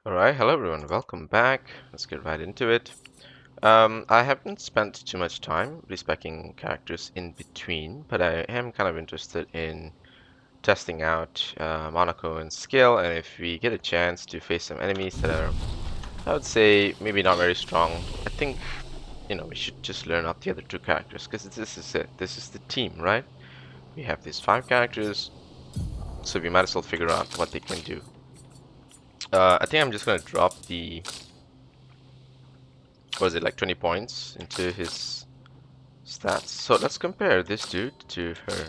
Alright, hello everyone, welcome back. Let's get right into it. I haven't spent too much time respecing characters in between, but I am kind of interested in testing out Monaco and skill, and if we get a chance to face some enemies that are, I would say, maybe not very strong, I think, we should just learn up the other two characters, because this is it. This is the team, right? We have these 5 characters, so we might as well figure out what they can do. I think I'm just going to drop the was it like 20 points into his stats. So let's compare this dude to her.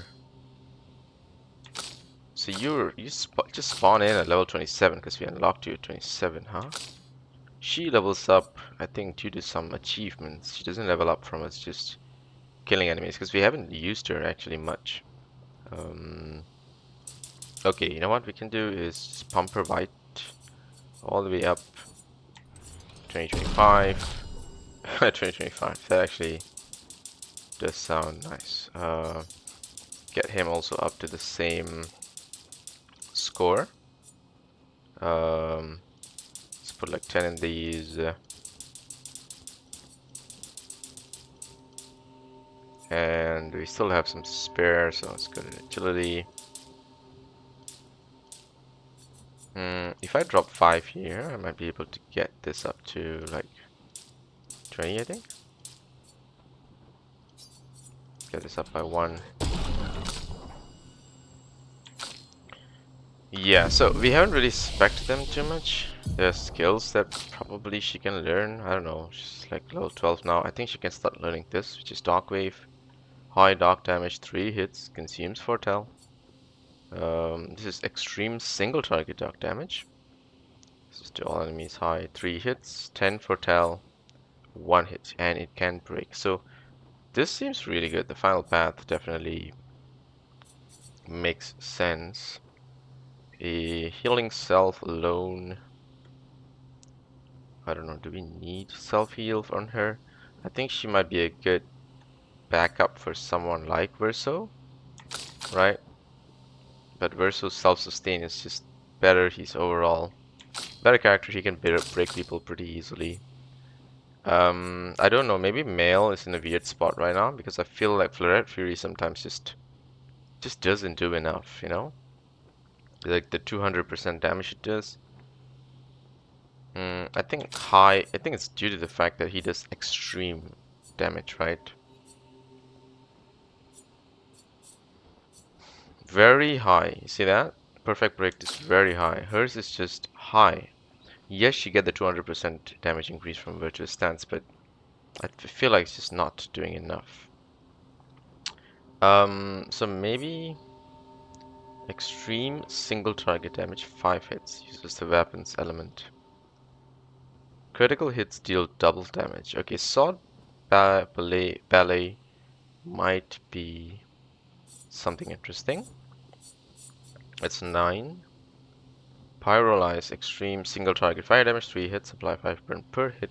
So just spawn in at level 27 because we unlocked you at 27, huh? She levels up, I think, due to some achievements. She doesn't level up from us just killing enemies because we haven't used her actually much. Okay, you know what we can do is just pump her bite all the way up 2025. 2025. That actually does sound nice. Get him also up to the same score. Let's put like 10 in these. And we still have some spare, so let's go to agility. If I drop 5 here, I might be able to get this up to like 20, I think. Get this up by 1. Yeah, so we haven't really spec'd them too much. There are skills that probably she can learn. I don't know, she's like level 12 now. I think she can start learning this, which is Dark Wave. High dark damage, 3 hits, consumes Foretell. This is extreme single target dark damage. This is to all enemies high, 3 hits, 10 Foretell, 1 hit, and it can break. So this seems really good. The final path definitely makes sense. A healing self alone. I don't know, do we need self-heal on her? I think she might be a good backup for someone like Verso, right? But Verso's self-sustain is just better. He's overall better character. He can break people pretty easily. I don't know. Maybe Male is in a weird spot right now because I feel like Florette Fury sometimes just doesn't do enough. Like the 200% damage it does. I think high. I think it's due to the fact that he does extreme damage, right? Very high. You see that? Perfect break is very high. Hers is just high. Yes, you get the 200% damage increase from Virtuous Stance, but I feel like it's just not doing enough. So maybe extreme single target damage, 5 hits, uses the weapons element. Critical hits deal double damage. Okay, Sword Ballet might be something interesting. It's 9. Pyrolyze, extreme single target fire damage, 3 hits, apply 5 burn per hit.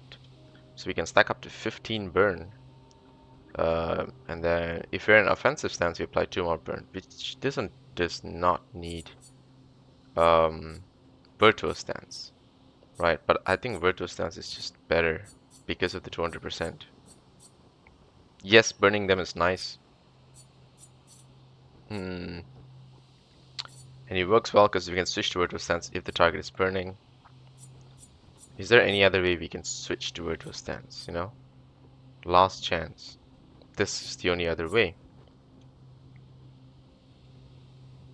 So we can stack up to 15 burn. And then if you're in offensive stance, you apply 2 more burn, which does not need virtuous stance, right? But I think virtuous stance is just better because of the 200%. Yes, burning them is nice. And it works well because we can switch to virtuous stance if the target is burning. Is there any other way we can switch to virtuous stance, Last chance. This is the only other way.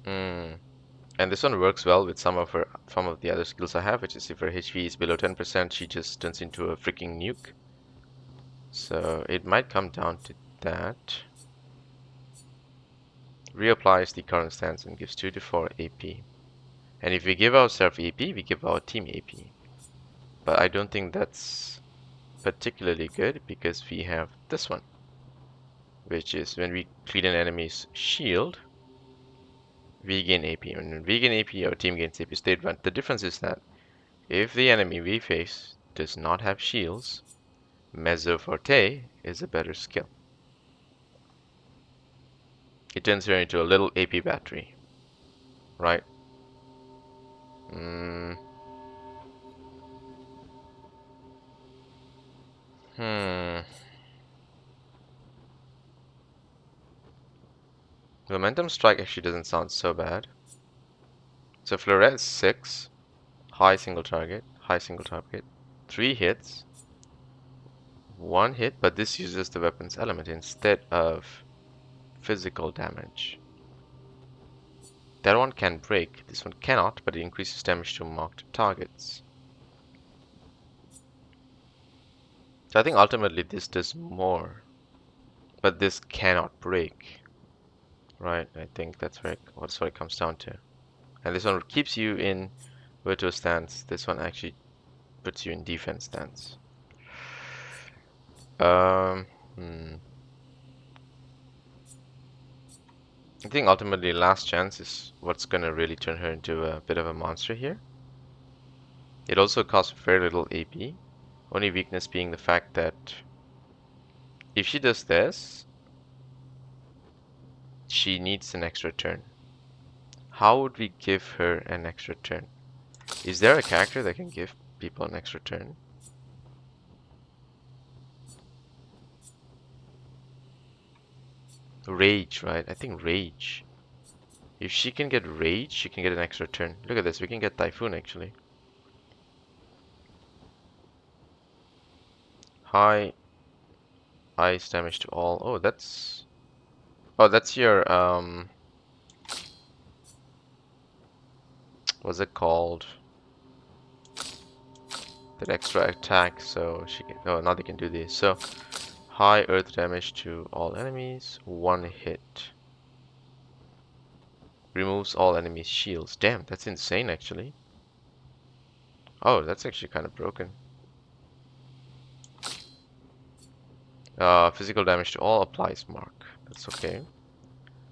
And this one works well with some of the other skills I have, which is if her HP is below 10%, she just turns into a freaking nuke. So it might come down to that. Reapplies the current stance and gives 2 to 4 AP. And if we give ourselves AP, we give our team AP. But I don't think that's particularly good because we have this one, which is when we clean an enemy's shield, we gain AP. And when we gain AP, our team gains AP state run. The difference is that if the enemy we face does not have shields, Mezzo Forte is a better skill. It turns her into a little AP battery, right? Hmm. Momentum strike actually doesn't sound so bad. So Fleuret is 6. High single target. High single target. 3 hits. 1 hit, but this uses the weapon's element instead of physical damage. That one can break. This one cannot, but it increases damage to marked targets. So I think ultimately this does more, but this cannot break. Right, I think that's right. That's what it comes down to. And this one keeps you in virtual stance. This one actually puts you in defense stance. Um, hmm. I think ultimately last chance is what's gonna really turn her into a bit of a monster here. It also costs very little AP. Only weakness being the fact that if she does this, she needs an extra turn. How would we give her an extra turn? Is there a character that can give people an extra turn? Rage, right? I think Rage. If she can get Rage, she can get an extra turn. Look at this, we can get Typhoon actually. High ice damage to all. Oh, that's... Oh, that's your, what's it called? That extra attack, so she can... Oh, now they can do this. So, high earth damage to all enemies. 1 hit. Removes all enemies' shields. Damn, that's insane actually. Oh, that's actually kind of broken. Physical damage to all applies mark. That's okay.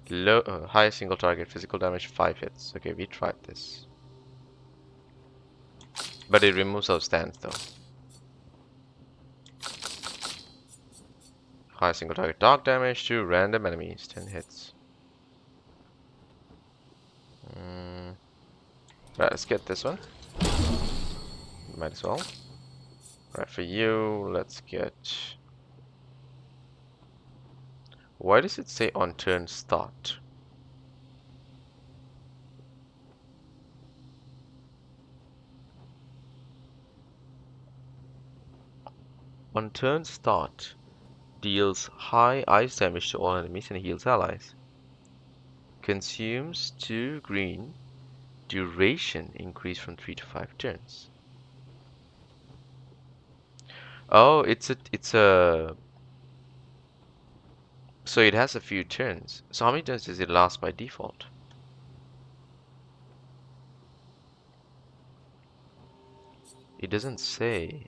Low, high single target, physical damage 5 hits. Okay, we tried this. But it removes our stance though. High single target dark damage to random enemies, 10 hits. Right, let's get this one. Might as well. Right, for you, let's get... Why does it say on turn start? On turn start, deals high ice damage to all enemies and heals allies. Consumes 2 green. Duration increase from 3 to 5 turns. Oh, it's a so it has a few turns. So how many turns does it last by default? It doesn't say.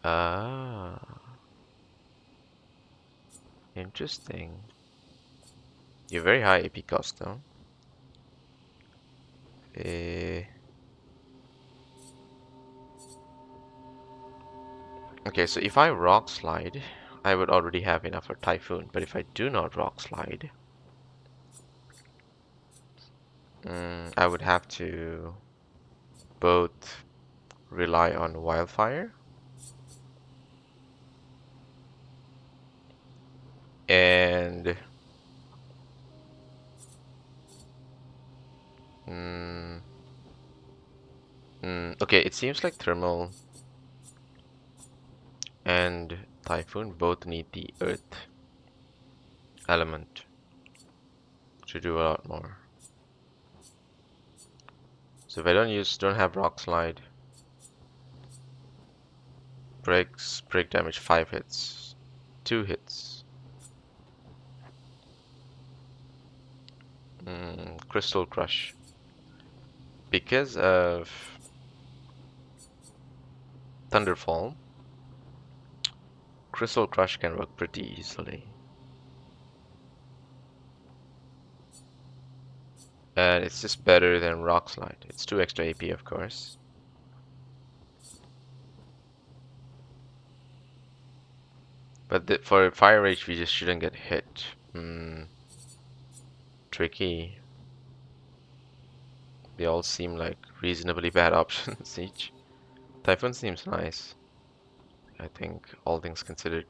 Ah, interesting. You're very high AP cost though. Okay, so if I rock slide, I would already have enough for Typhoon. But if I do not rock slide, I would have to both rely on Wildfire and okay, it seems like Thermal and Typhoon both need the Earth element to do a lot more. So if I don't have Rock Slide, break damage 5 hits, 2 hits. Crystal Crush. Because of Thunderfall, Crystal Crush can work pretty easily. And it's just better than Rock Slide. It's 2 extra AP, of course. But for Fire Rage, we just shouldn't get hit. Tricky. They all seem like reasonably bad options each. Typhoon seems nice, I think, all things considered.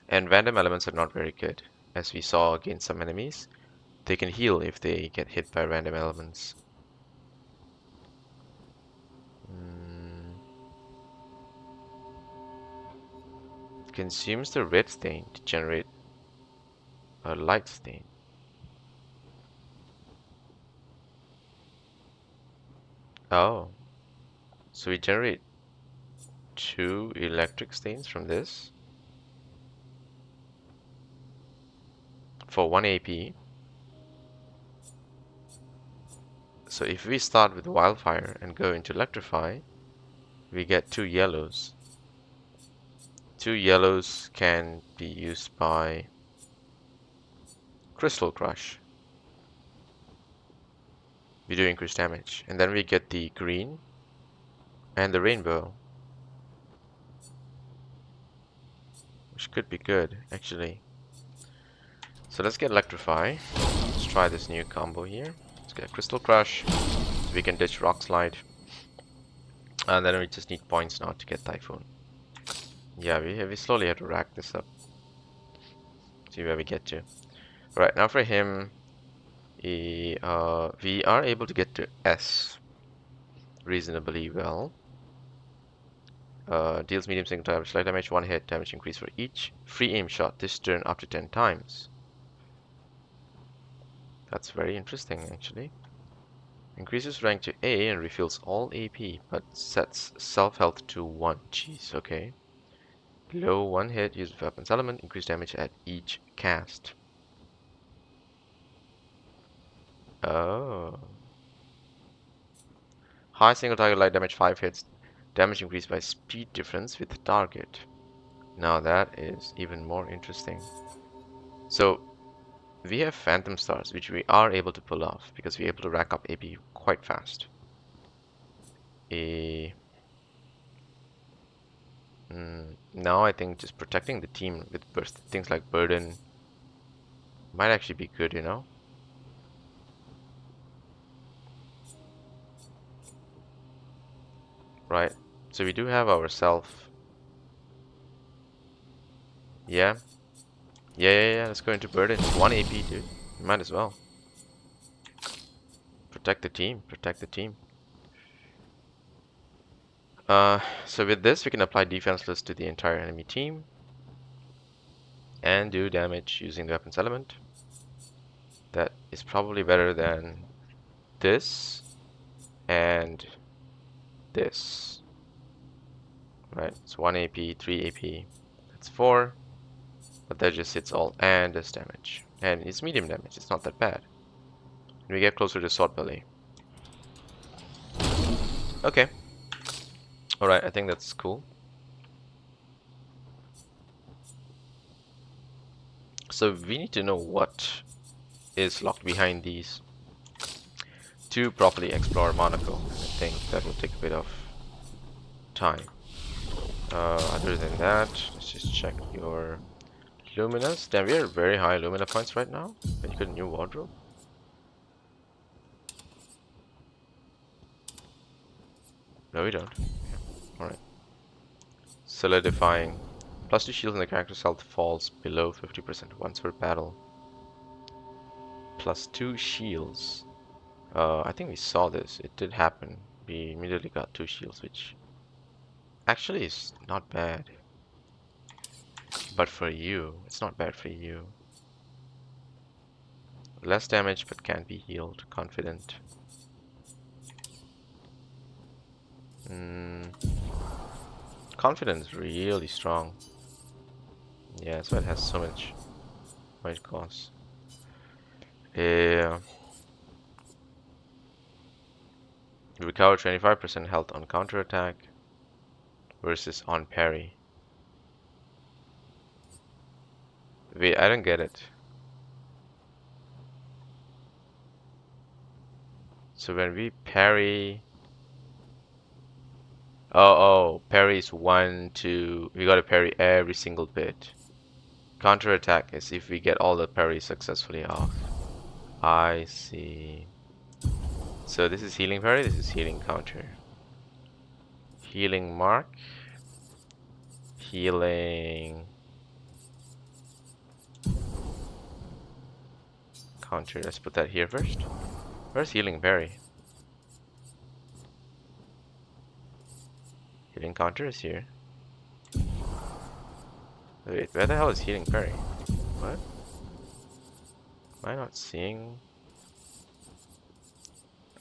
And random elements are not very good. As we saw against some enemies, they can heal if they get hit by random elements. Mm. Consumes the red stain to generate a light stain. Oh, so we generate 2 electric stains from this for 1 AP. So if we start with Wildfire and go into Electrify, we get 2 yellows. 2 yellows can be used by Crystal Crush. We do increased damage. And then we get the green and the rainbow, which could be good, actually. So let's get Electrify. Let's try this new combo here. Let's get Crystal Crush, so we can ditch Rock Slide. And then we just need points now to get Typhoon. Yeah, we slowly have to rack this up. See where we get to. Right, now for him, we are able to get to S reasonably well. Deals medium single damage, light damage, 1 hit, damage increase for each free aim shot this turn up to 10 times. That's very interesting, actually. Increases rank to A and refills all AP, but sets self-health to 1. Jeez, okay. Low 1 hit, use weapons element, increase damage at each cast. Oh. High single target light damage, 5 hits, damage increased by speed difference with target. Now that is even more interesting. So we have Phantom Stars, which we are able to pull off because we're able to rack up AP quite fast. Now I think just protecting the team with things like Burden might actually be good, you know? Right, so we do have our self. Yeah. Yeah, let's go into Burden. 1 AP, dude. Might as well. Protect the team, protect the team. So with this, we can apply defenseless to the entire enemy team and do damage using the weapons element. That is probably better than this and this. Right, it's 1 AP, 3 AP. That's 4. But that just hits all and does damage. And it's medium damage, it's not that bad. And we get closer to Sword Belly. Okay. Alright, I think that's cool. So we need to know what is locked behind these to properly explore Monaco. I think that will take a bit of time. Other than that, let's just check your Luminous. Damn, we are very high Lumina points right now. Can you get a new wardrobe? No, we don't. Alright. Solidifying. Plus 2 shields and the character's health falls below 50% once per battle. Plus 2 shields. I think we saw this. It did happen. We immediately got 2 shields, which actually is not bad. But for you, it's not bad for you. Less damage, but can be healed. Confident. Confidence is really strong. Yeah, that's why it has so much might cost. Yeah. Recover 25% health on counterattack versus on parry. Wait, I don't get it. So when we parry... Oh, parry is 1, 2... We gotta parry every single bit. Counterattack is if we get all the parries successfully off. I see. So this is healing parry, this is healing counter. Healing mark. Healing counter. Let's put that here first. Where's healing parry? Healing counter is here. Wait, where the hell is healing parry? What? Am I not seeing?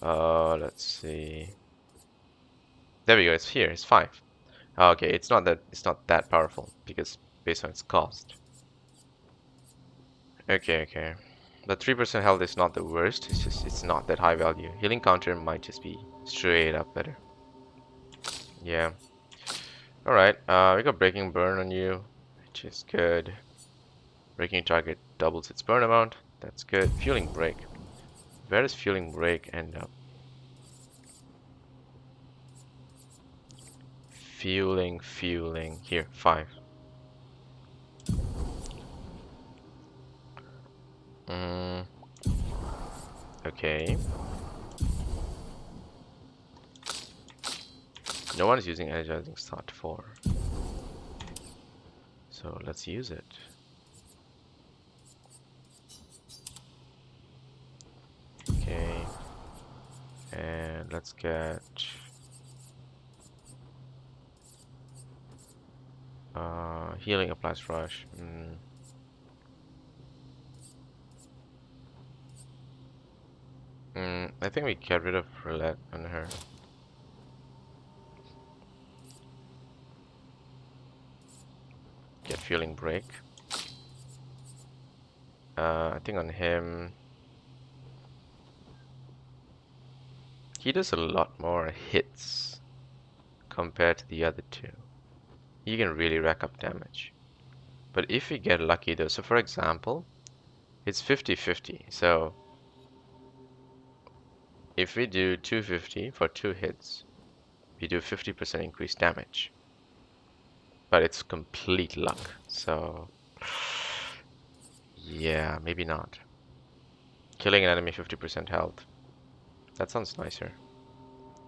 Let's see. There we go. It's here. It's 5. Oh, okay, it's not that powerful because based on its cost. Okay, okay. But 3% health is not the worst. It's just it's not that high value. Healing counter might just be straight up better. Yeah. All right. We got breaking burn on you, which is good. Breaking target doubles its burn amount. That's good. Fueling break. Where does fueling break end up? Fueling. Here, 5. Okay. No one is using energizing start 4. So let's use it. Okay. And let's get healing applies rush. I think we get rid of roulette on her. Get fueling break. I think on him he does a lot more hits compared to the other two. He can really rack up damage. But if we get lucky though, so for example, it's 50-50. So if we do 250 for 2 hits, we do 50% increased damage. But it's complete luck. So yeah, maybe not. Killing an enemy 50% health. That sounds nicer.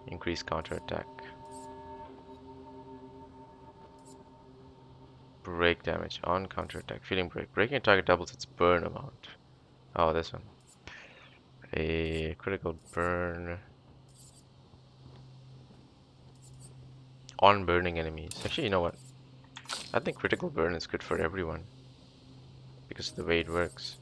Increase counter attack. Break damage on counter attack. Feeling break. Breaking a target doubles its burn amount. Oh, this one. A critical burn on burning enemies. Actually, you know what? I think critical burn is good for everyone because of the way it works.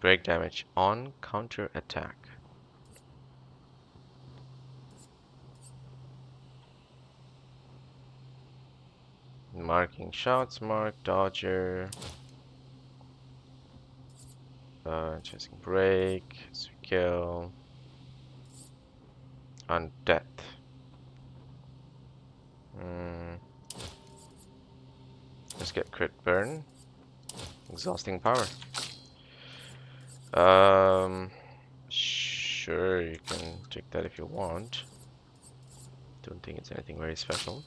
Break damage on counter attack. Marking shots, mark, dodger. Chasing break, kill. On death. Let's get crit burn. Exhausting power. Sure, you can take that if you want. Don't think it's anything very special.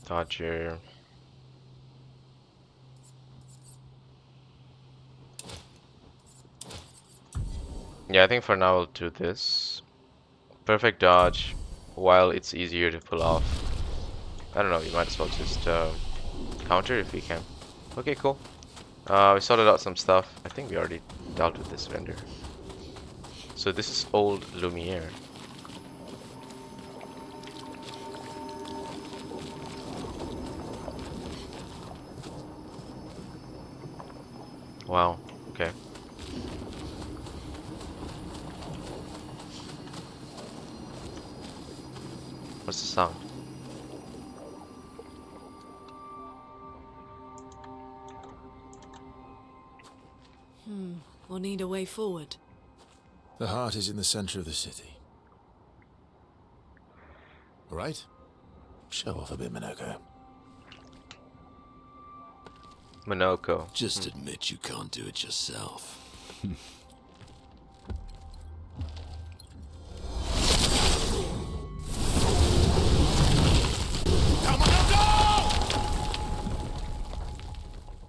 Dodger. Yeah, I think for now we'll do this. Perfect dodge, while it's easier to pull off. I don't know, we might as well just counter if we can. Okay, cool. We sorted out some stuff. I think we already dealt with this vendor. So this is old Lumiere. Wow, okay. What's the sound? We'll need a way forward. The heart is in the center of the city. All right? Show off a bit, Minoko. Minoko. Just admit you can't do it yourself.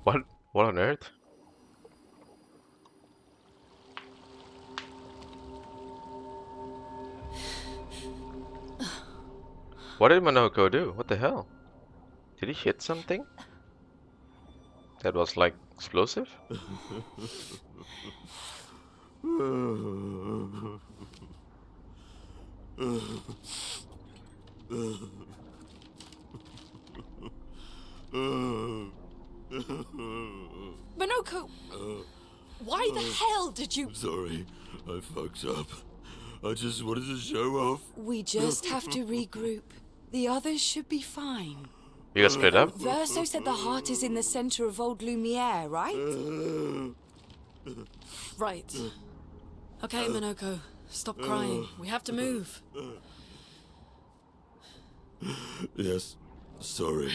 What? What on earth? What did Monoko do? What the hell? Did he hit something? That was like explosive? Minoko, why the hell did you... Sorry, I fucked up. I just wanted to show off. We just have to regroup. The others should be fine. You guys split up? Verso said the heart is in the center of Old Lumiere, right? Right. Okay, Minoko, stop crying. We have to move. Yes, sorry.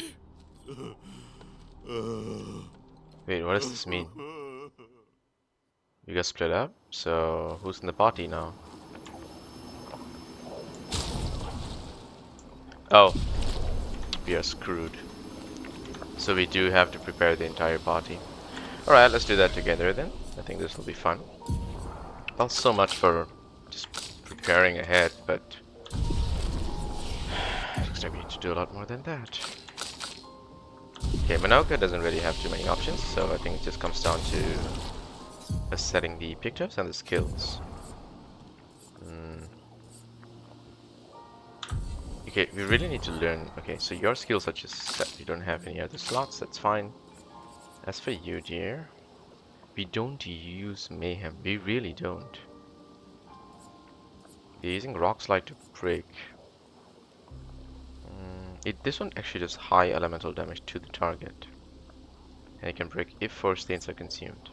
Wait, what does this mean? You guys split up? So who's in the party now? Oh, we are screwed. So we do have to prepare the entire party. Alright, let's do that together then. I think this will be fun. Well, so much for just preparing ahead, but looks like we need to do a lot more than that. Okay, Manoka doesn't really have too many options, so I think it just comes down to us setting the pictures and the skills. Okay, we really need to learn. Okay, so your skills are just set. You don't have any other slots, that's fine. As for you, dear, we don't use Mayhem. We really don't. We're using Rock Slide to break. This one actually does high elemental damage to the target. And it can break if 4 stains are consumed.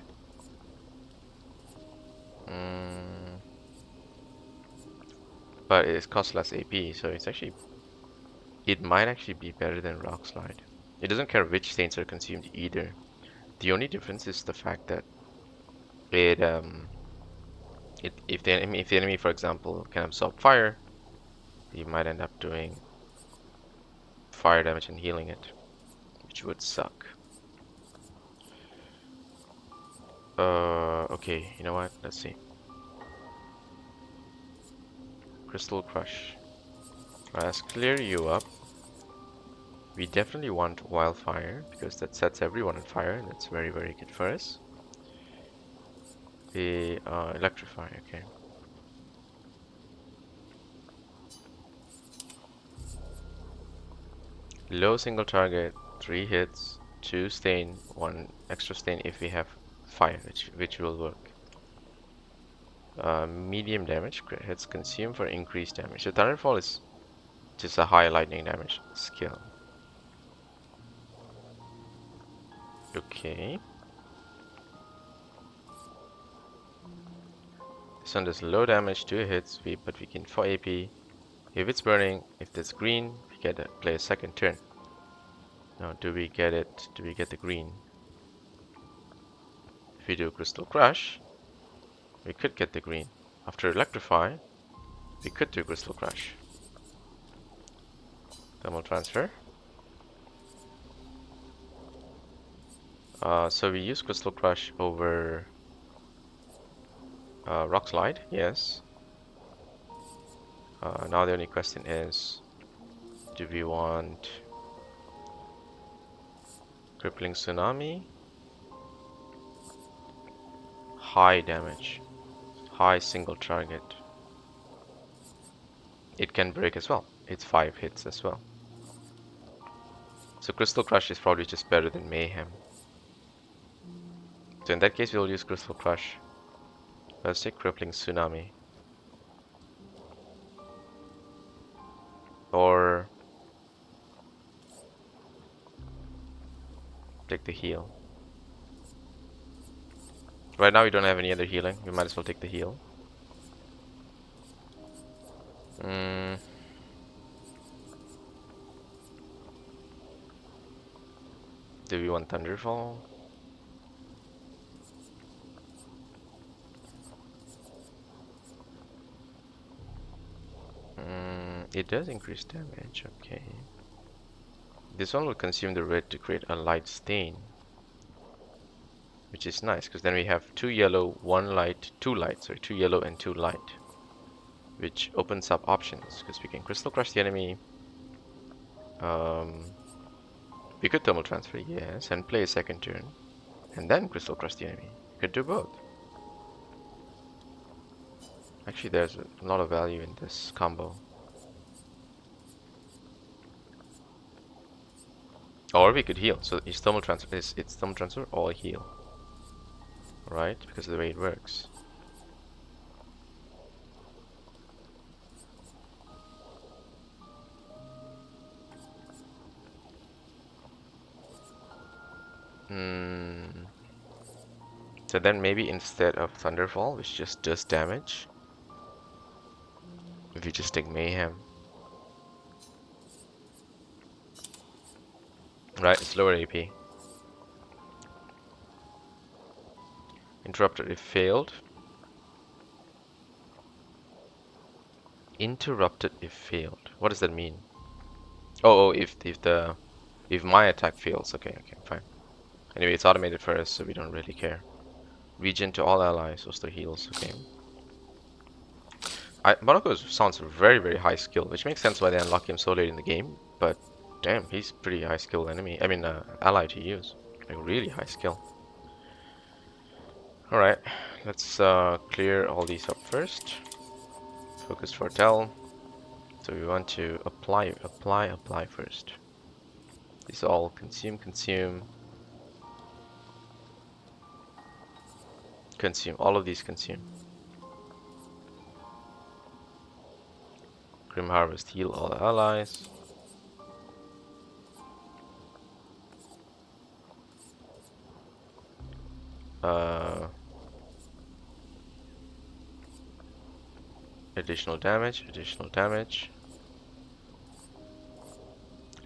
But it costs less AP, so it's actually... It might actually be better than Rock Slide. It doesn't care which stains are consumed either. The only difference is the fact that if the enemy, for example, can absorb fire, you might end up doing fire damage and healing it, which would suck. Okay, you know what? Let's see. Crystal Crush. Let's clear you up. We definitely want Wildfire, because that sets everyone on fire, and that's very, very good for us. The Electrify, okay. Low single target, 3 hits, 2 stain, 1 extra stain if we have fire, which will work. Medium damage, crit hits consume for increased damage. So Thunderfall is just a high lightning damage skill. Okay. This one does low damage, 2 hits, but we can 4 AP. If it's burning, if it's green, we get to play a second turn. Now, do we get it? Do we get the green? If we do Crystal Crush, we could get the green. After Electrify, we could do Crystal Crush. Thermal Transfer. So we use Crystal Crush over Rock Slide, yes. Now the only question is, do we want Crippling Tsunami? High damage, high single target. It can break as well. It's 5 hits as well. So Crystal Crush is probably just better than Mayhem. So in that case we'll use Crystal Crush. Let's take Crippling Tsunami. Or take the heal. Right now we don't have any other healing. We might as well take the heal. Do we want Thunderfall? It does increase damage, okay. This one will consume the red to create a light stain. which is nice because then we have 2 yellow, 1 light, 2 light, sorry, 2 yellow and 2 light, which opens up options because we can crystal crush the enemy. We could thermal transfer, yes, and play a second turn, and then crystal crush the enemy. Could do both. Actually, there's a lot of value in this combo. Or we could heal. So it's thermal transfer. It's thermal transfer or heal, right? Because of the way it works. So then maybe instead of Thunderfall, which just does damage, if you just take Mayhem. Right, it's lower AP. Interrupted if failed. Interrupted if failed. What does that mean? Oh, if my attack fails. Okay, fine. Anyway, it's automated for us, so we don't really care. Regen to all allies. Those are heals. Okay. Monaco sounds very, very high skill, which makes sense why they unlock him so late in the game. But damn, he's pretty high skill enemy. I mean, ally to use. Like really high skill. All right, let's clear all these up first. Focus foretell. So we want to apply first. These all consume. All of these consume. Grim Harvest, heal all the allies. Additional damage.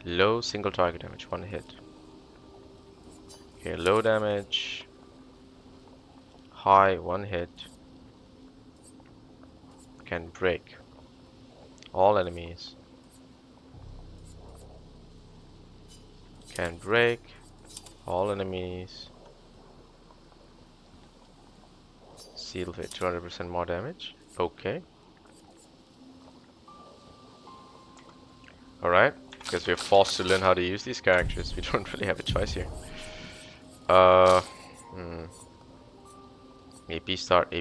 Low single target damage, 1 hit. Okay, low damage. High, 1 hit. Can break all enemies. Can break all enemies. Seal with 200% more damage. Okay. Alright, because we're forced to learn how to use these characters. We don't really have a choice here. AP start.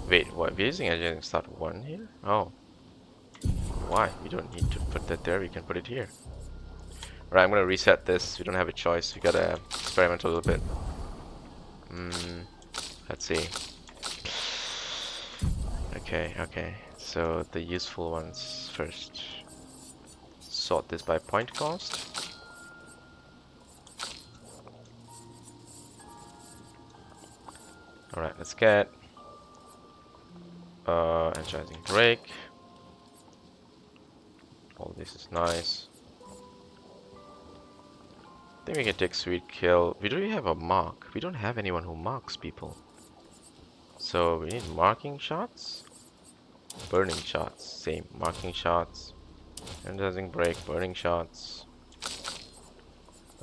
Wait, what? We're using Agent Start 1 here? Oh. Why? We don't need to put that there, we can put it here. Alright, I'm gonna reset this. We don't have a choice. We gotta experiment a little bit. Let's see. Okay. So the useful ones first. Sort this by point cost. Alright, let's get energizing break. All this is nice. I think we can take sweet kill. We don't have a mark. We don't have anyone who marks people. So we need marking shots. Burning shots. Same. Marking shots. Energizing break. Burning shots.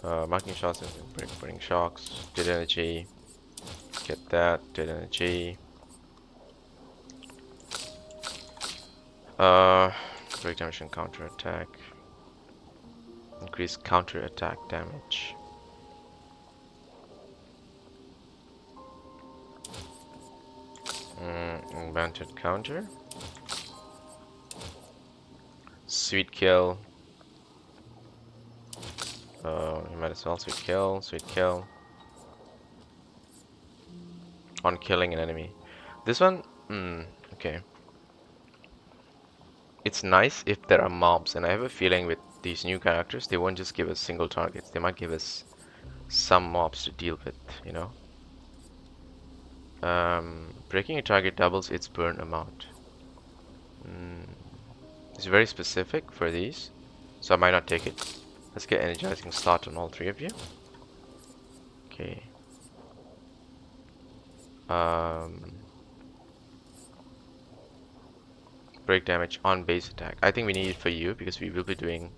Marking shots and break. Burning shocks. Dead energy. Get that. Dead energy. Break damage and counter attack. Increase counter attack damage. Invented counter. Sweet kill. You might as well sweet kill. On killing an enemy. This one, okay. It's nice if there are mobs, and I have a feeling with these new characters, they won't just give us single targets. They might give us some mobs to deal with, you know. Breaking a target doubles its burn amount. It's very specific for these, so I might not take it. Let's get energizing start on all 3 of you. Okay. Break damage on base attack. I think we need it for you because we will be doing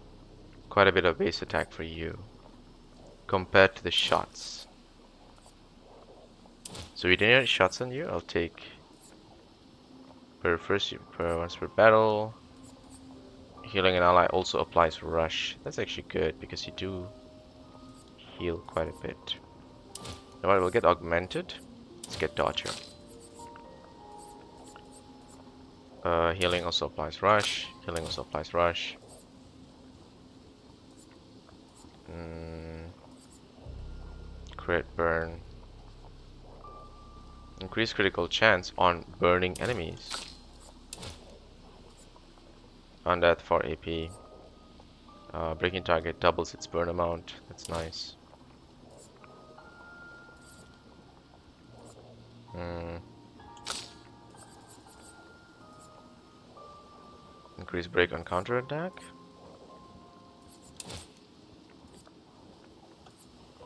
quite a bit of base attack for you compared to the shots. So we didn't have shots on you. I'll take per once per battle. Healing an ally also applies rush. That's actually good because you do heal quite a bit. You know what? We'll get augmented. Let's get dodger. Healing also applies rush. Healing also applies rush. Crit burn. Increase critical chance on burning enemies. On that for AP. Breaking target doubles its burn amount. That's nice. Increase break on counter attack.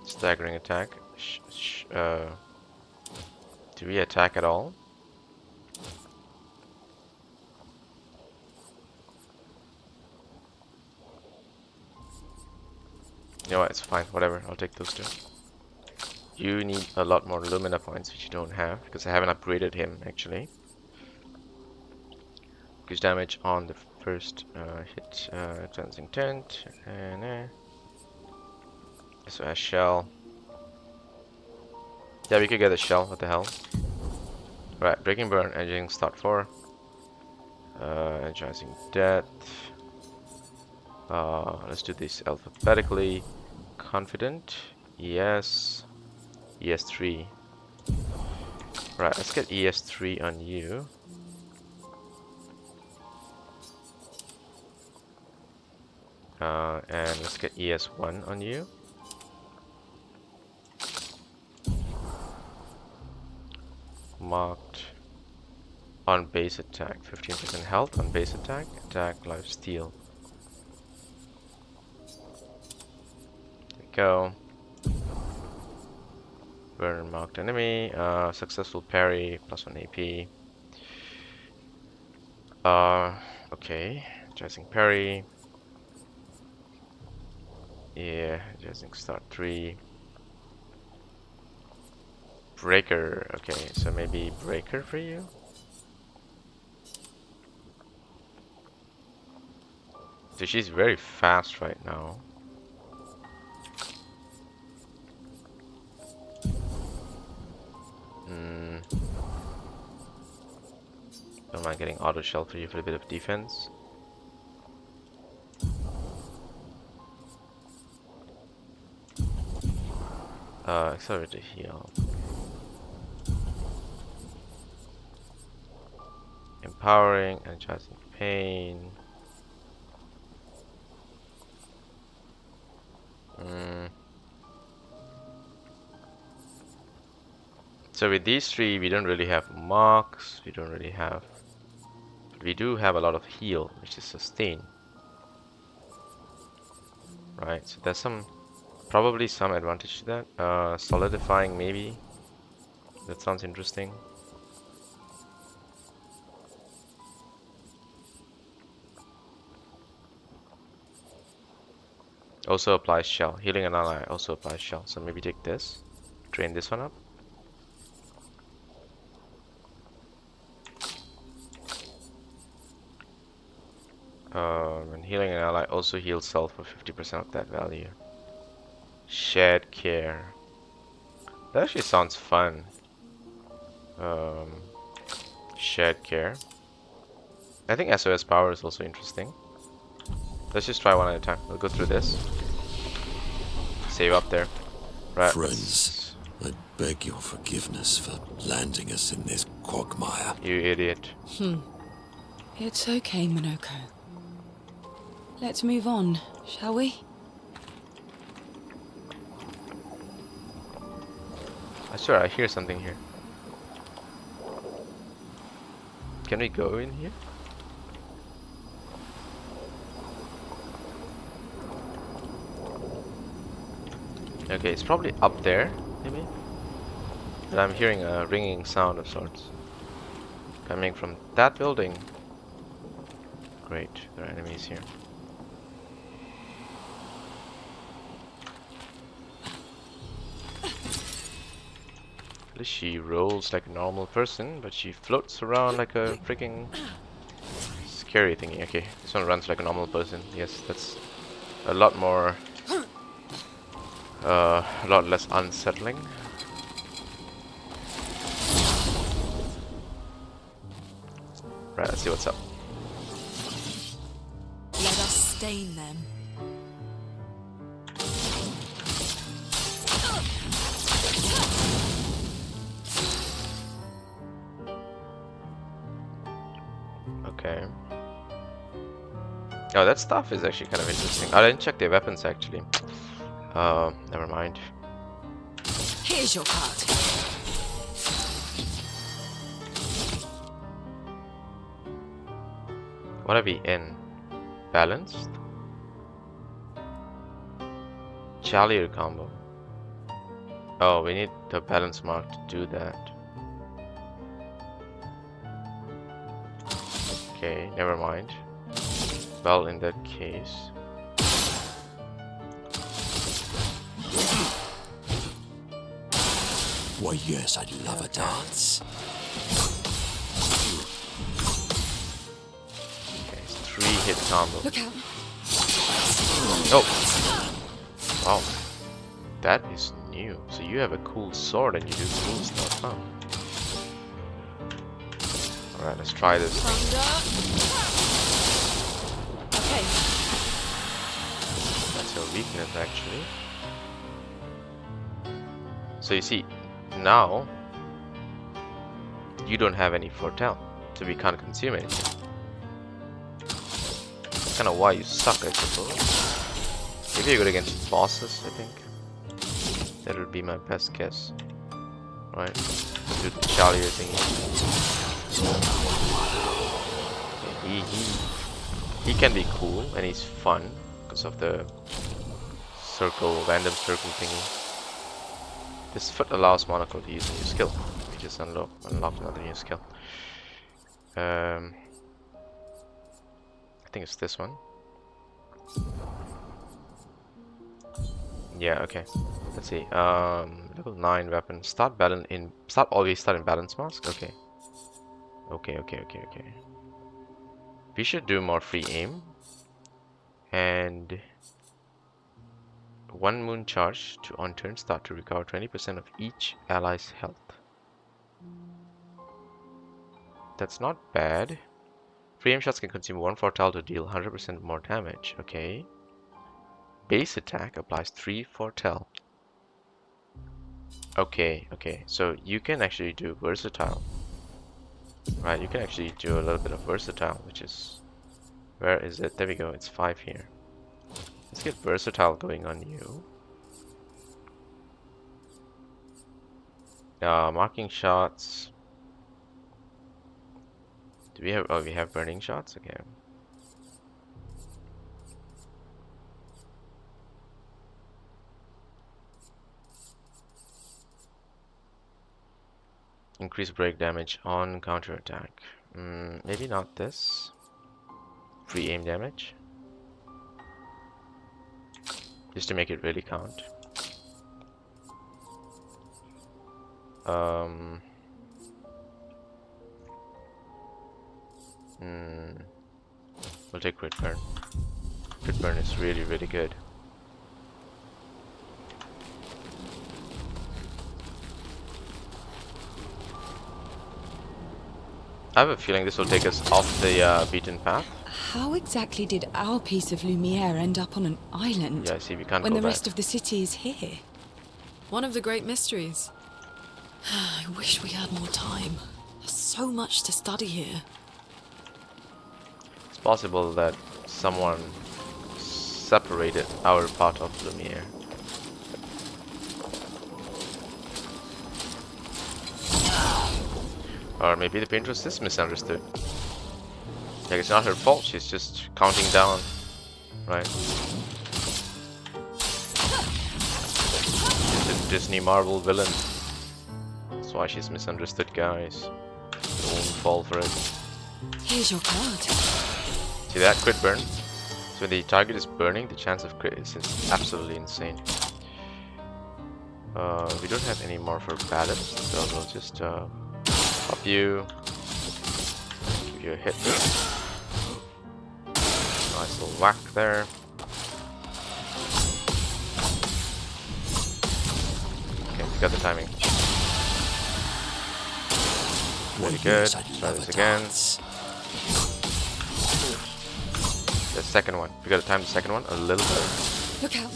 Staggering attack. Do we attack at all? You know what, it's fine, whatever, I'll take those two. You need a lot more Lumina points, which you don't have, because I haven't upgraded him, actually. Increase damage on the first hit, advancing tent, and so a shell. Yeah, we could get a shell, what the hell. Right, breaking burn, edging, start 4. Energizing death. Let's do this alphabetically. Confident, yes. ES3. Right, let's get ES3 on you. And let's get ES1 on you. Marked on base attack. 15% health on base attack. Attack, life steal. There we go. Burn marked enemy. Successful parry, +1 AP. Okay. Adjusting parry. Yeah, adjusting start 3. Breaker. Okay, so maybe breaker for you? So she's very fast right now. Don't mind getting auto shell for you for a bit of defense. Accelerate to heal. Empowering, energizing pain. So with these three, we don't really have marks. We don't really have. But we do have a lot of heal, which is sustain. Right. So there's probably some advantage to that. Solidifying maybe. That sounds interesting. Also applies shell. Healing an ally also applies shell. So maybe take this. Train this one up. And healing an ally also heals self for 50% of that value. Shared care. That actually sounds fun. Shared care. I think SOS power is also interesting. Let's just try one at a time. We'll go through this. Save up there. Right. Friends, I beg your forgiveness for landing us in this quagmire. You idiot. It's okay, Minoko. Let's move on, shall we? I swear I hear something here. Can we go in here? Okay, it's probably up there, maybe? But I'm hearing a ringing sound of sorts. Coming from that building. Great, there are enemies here. At least she rolls like a normal person, but she floats around like a freaking scary thingy. Okay, this one runs like a normal person. Yes, that's a lot more, a lot less unsettling. Right, let's see what's up. Let us stain them. Okay. Oh, that stuff is actually kind of interesting. I didn't check their weapons actually. Never mind. Here's your card. What are we in? Balanced? Chalier combo. Oh, we need the balance mark to do that. Okay, never mind. Well, in that case... Why, yes, I'd love a dance. Okay, it's 3-hit combo. Look out. Oh! Wow. That is new. So you have a cool sword and you do cool stuff, huh? Alright, let's try this. Thunder. Okay. That's your weakness, actually. So you see, now you don't have any foretell, so we can't consume anything. That's kind of why you suck, I suppose. Maybe you're good against bosses, I think. That would be my best guess. Right? Do the Chalier thingy. He can be cool and he's fun because of the random circle thingy. This foot allows Monaco to use a new skill. We just unlocked another new skill. I think it's this one. Yeah, okay. Let's see. Level 9 weapon. Always start in balance mask? Okay. Okay. We should do more free aim. And 1 moon charge to on turn start to recover 20% of each ally's health. That's not bad. Free aim shots can consume 1 foretell to deal 100% more damage. Okay. Base attack applies 3 foretell. Okay. So you can actually do versatile. Right, you can actually do a little bit of versatile, which is... Where is it? There we go, it's 5 here. Let's get versatile going on you. Marking shots. Do we have... Oh, we have burning shots? Okay. Increase break damage on counter attack. Maybe not this. Free aim damage. Just to make it really count. We'll take crit burn. Crit burn is really, really good. I have a feeling this will take us off the beaten path. How exactly did our piece of Lumiere end up on an island? Yeah, see, we can't when go the back. rest of the city is here? One of the great mysteries. I wish we had more time. There's so much to study here. It's possible that someone separated our part of Lumiere. Or maybe the paintress is misunderstood. Like, it's not her fault, she's just counting down, right? She's a Disney Marvel villain. That's why she's misunderstood, guys. Don't fall for it. Here's your card. See that? Crit burn. So when the target is burning, the chance of crit is absolutely insane. We don't have any more for balance, so we'll just pop you, give you a hit. Nice little whack there. Okay, we got the timing. Very good. Try this again. The second one. We gotta time the second one a little better. Look out.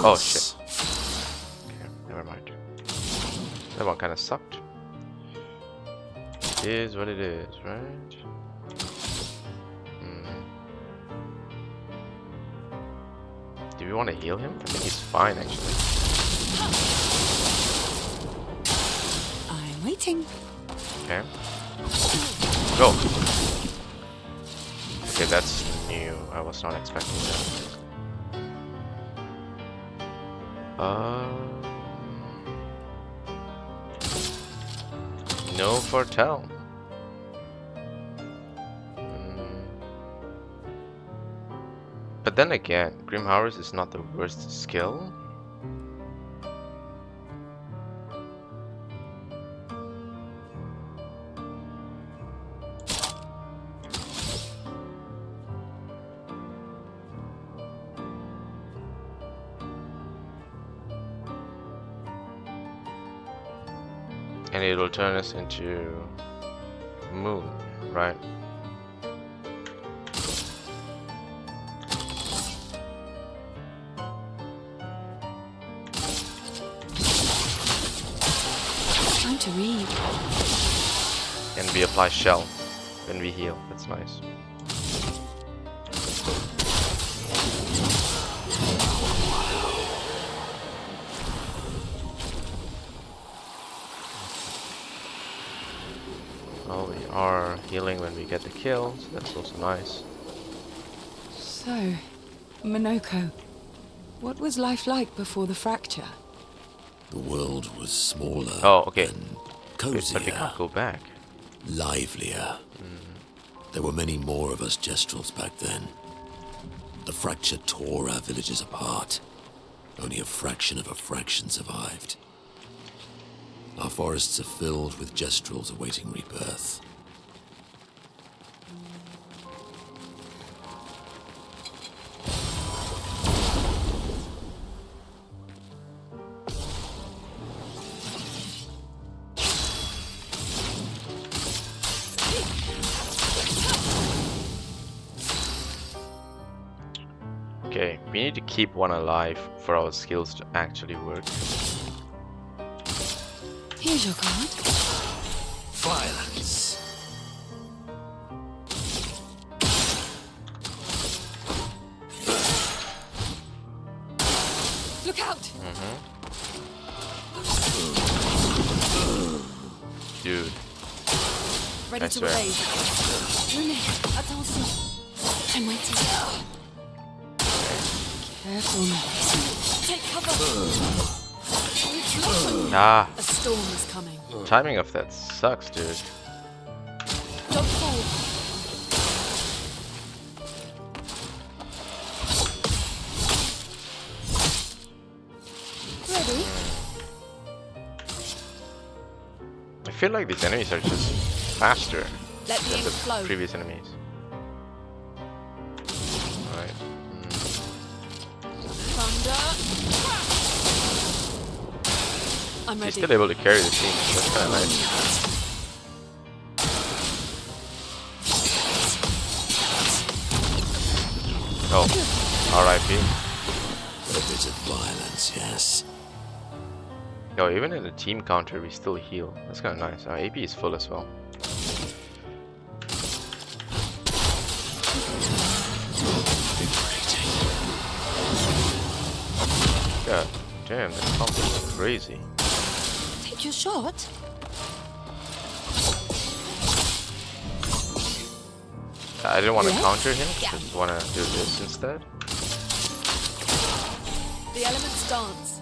Oh shit. Okay, never mind. That one kind of sucked. It is what it is, right? Do we want to heal him? I think he's fine actually. I'm waiting. Okay. Go! Okay, that's new. I was not expecting that. No foretell. But then again, Grim Harvest is not the worst skill. And it'll turn us into Moon, right? Time to read. And we apply shell when we heal. That's nice. Well, we are healing when we get the kill, so that's also nice. So, Minoko, what was life like before the fracture? The world was smaller. Oh, okay. And But we cozier, can't go back. livelier. There were many more of us Gestrels back then. The fracture tore our villages apart. Only a fraction of a fraction survived. Our forests are filled with Gestrels awaiting rebirth. Okay, we need to keep one alive for our skills to actually work. Here's your card. Violence. Look out! Dude, Ready I to swear. evade. Renee, attention. I'm waiting. Careful now. Take cover. ah, A storm is coming. timing of that sucks, dude. Don't fall. Ready? I feel like these enemies are just faster Let the than ink the flow. previous enemies. Alright. Thunder. I'm He's ready. still able to carry the team. That's kind of nice. Oh, R.I.P. A bit of violence, yes. Yo, even in the team counter, we still heal. That's kind of nice. Our AP is full as well. God damn, that combo is crazy. Take your shot. I didn't want to Yeah? counter him. Yeah. I just want to do this instead. The elements dance.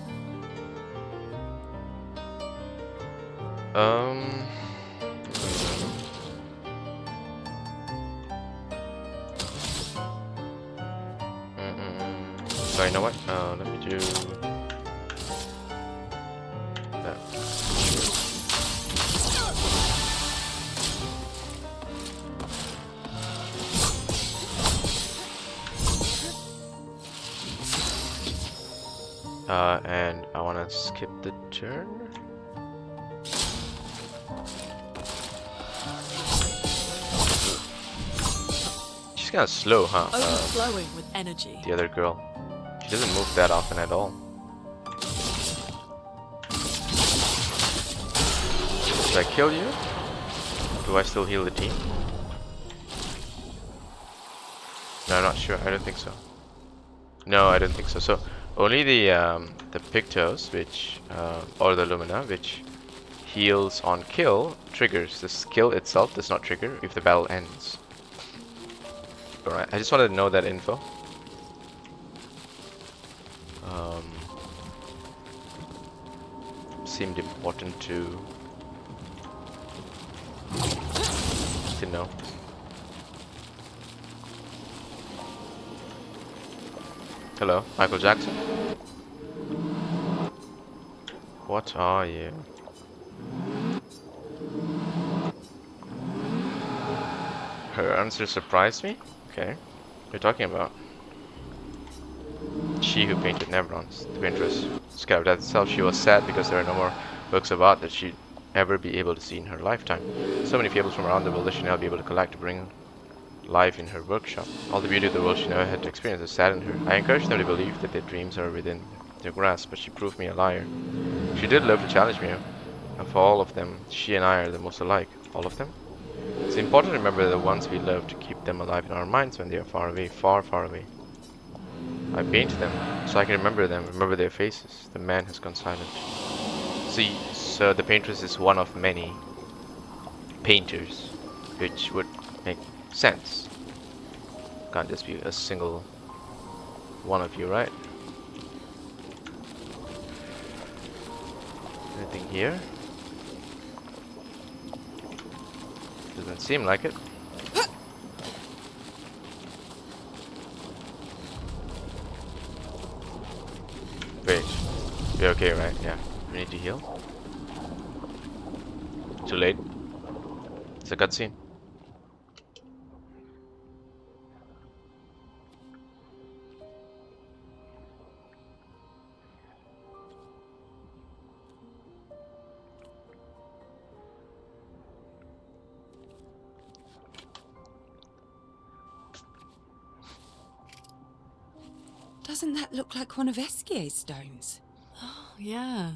Um. So you know what? Let me do that. And I want to skip the turn. She's kind of slow, huh? Overflowing with energy. The other girl. She doesn't move that often at all. Should I kill you? Do I still heal the team? No, I'm not sure. I don't think so. No, I don't think so. So only the Pictos, which or the Lumina, which heals on kill, triggers. The skill itself does not trigger if the battle ends. Alright, I just wanted to know that info. Seemed important to know. Hello, Michael Jackson. What are you? Her answer surprised me? Okay. What are you talking about? She who painted Neverons, the paintress. Scared of death itself, she was sad because there are no more works of art that she'd ever be able to see in her lifetime. So many fables from around the world that she'll now be able to collect to bring life in her workshop. All the beauty of the world she never had to experience has saddened her. I encouraged them to believe that their dreams are within their grasp, but she proved me a liar. She did love to challenge me. Of all of them, she and I are the most alike. All of them? It's important to remember the ones we love, to keep them alive in our minds when they are far away, far, far away. I paint them so I can remember them, remember their faces. The man has gone silent. See, so the paintress is one of many painters, which would make sense. Can't just be a single one of you, right? Anything here? Doesn't seem like it. Wait, we're okay, right? Yeah. We need to heal. Too late. It's a cutscene. Doesn't that look like one of Esquier's stones? Oh, yeah.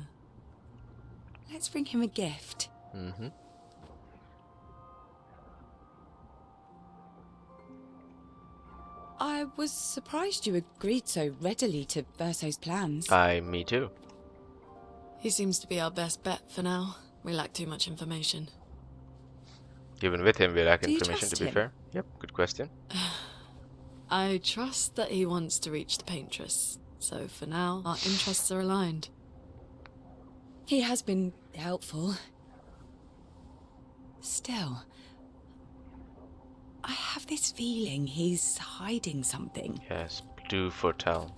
Let's bring him a gift. Mm-hmm. I was surprised you agreed so readily to Verso's plans. Me too. He seems to be our best bet for now. We lack too much information. Even with him, we lack Do you information, to trust be him? fair. Yep, good question. I trust that he wants to reach the paintress. So for now, our interests are aligned. He has been helpful. Still, I have this feeling he's hiding something. Yes, do foretell.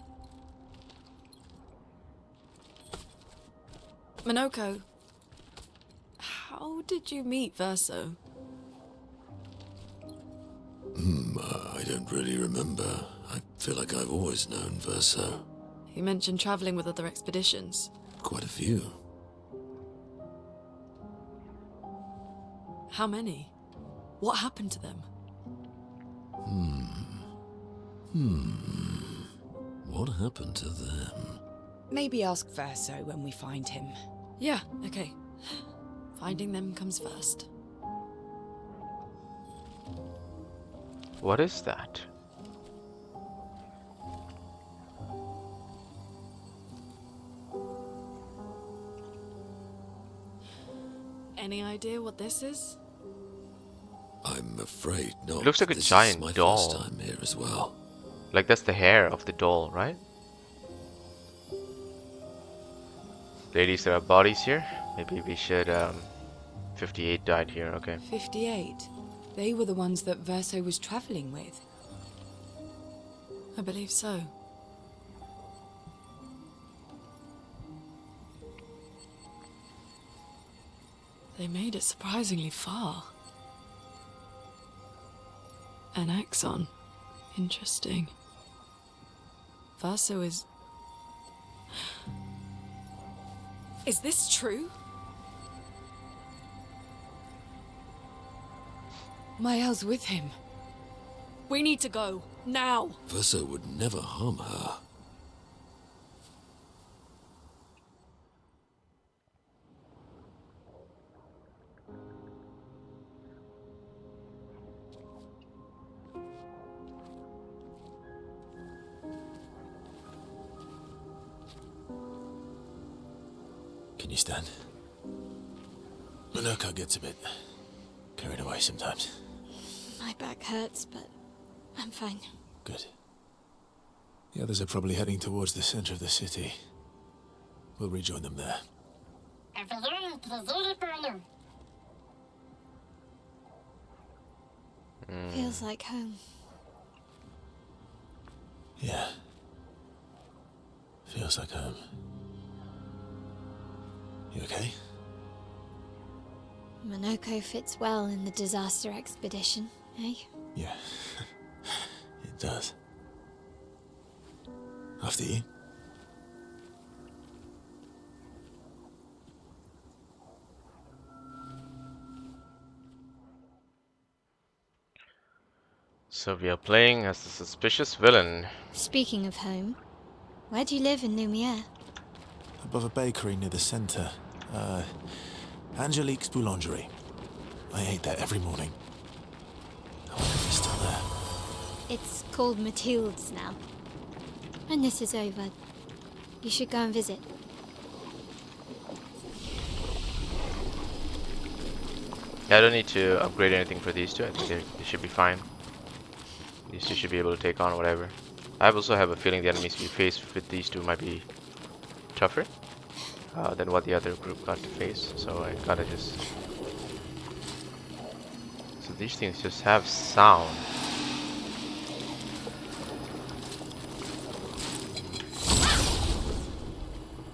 Minoko, how did you meet Verso? I don't really remember. I feel like I've always known Verso. He mentioned traveling with other expeditions. Quite a few. How many? What happened to them? What happened to them? Maybe ask Verso when we find him. Yeah, okay. Finding them comes first. What is that? Any idea what this is? I'm afraid not. Looks like a This giant is my doll. first time here as well. Like that's the hair of the doll, right? Ladies, there are bodies here. Maybe we should, 58 died here, okay. 58. They were the ones that Verso was traveling with. I believe so. They made it surprisingly far. An axon. Interesting. Verso is... Is this true? Mael's with him. We need to go. Now. Verso would never harm her. Can you stand? Minoko gets a bit carried away sometimes. My back hurts, but I'm fine. Good. The others are probably heading towards the center of the city. We'll rejoin them there. Feels like home. Yeah. Feels like home. You okay? Monoko fits well in the disaster expedition, eh? Yeah. It does. After you. So we are playing as the suspicious villain. Speaking of home, where do you live in Lumiere? Above a bakery near the center. Angelique's Boulangerie. I ate there every morning. I wonder if it's still there. It's called Mathilde's now. When this is over, you should go and visit. Yeah, I don't need to upgrade anything for these two. I think they should be fine. These two should be able to take on whatever. I also have a feeling the enemies we face with these two might be tougher than what the other group got to face. So I gotta just... So these things just have sound.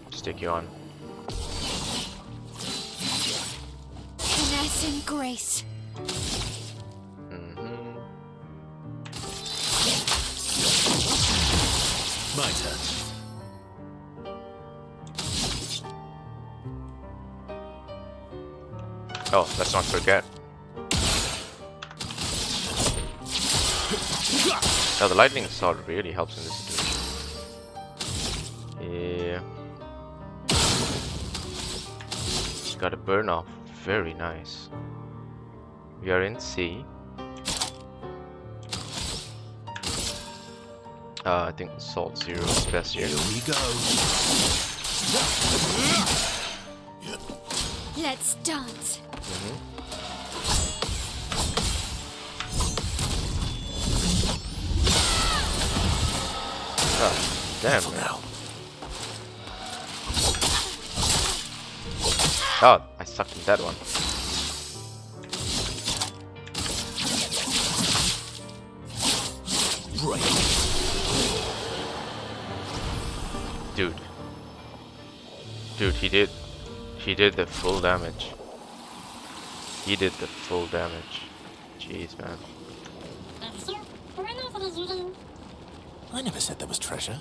Just take you on. Finesse and grace. My turn. Oh, let's not forget. Oh, the lightning assault really helps in this situation. Yeah. Got a burn off. Very nice. We are in C. I think Assault 0 is best here. Here we go. Let's dance. Ah, damn. Careful now. Oh, I sucked in that one. Right. Dude, he did the full damage. He did the full damage. Jeez, man. I never said there was treasure.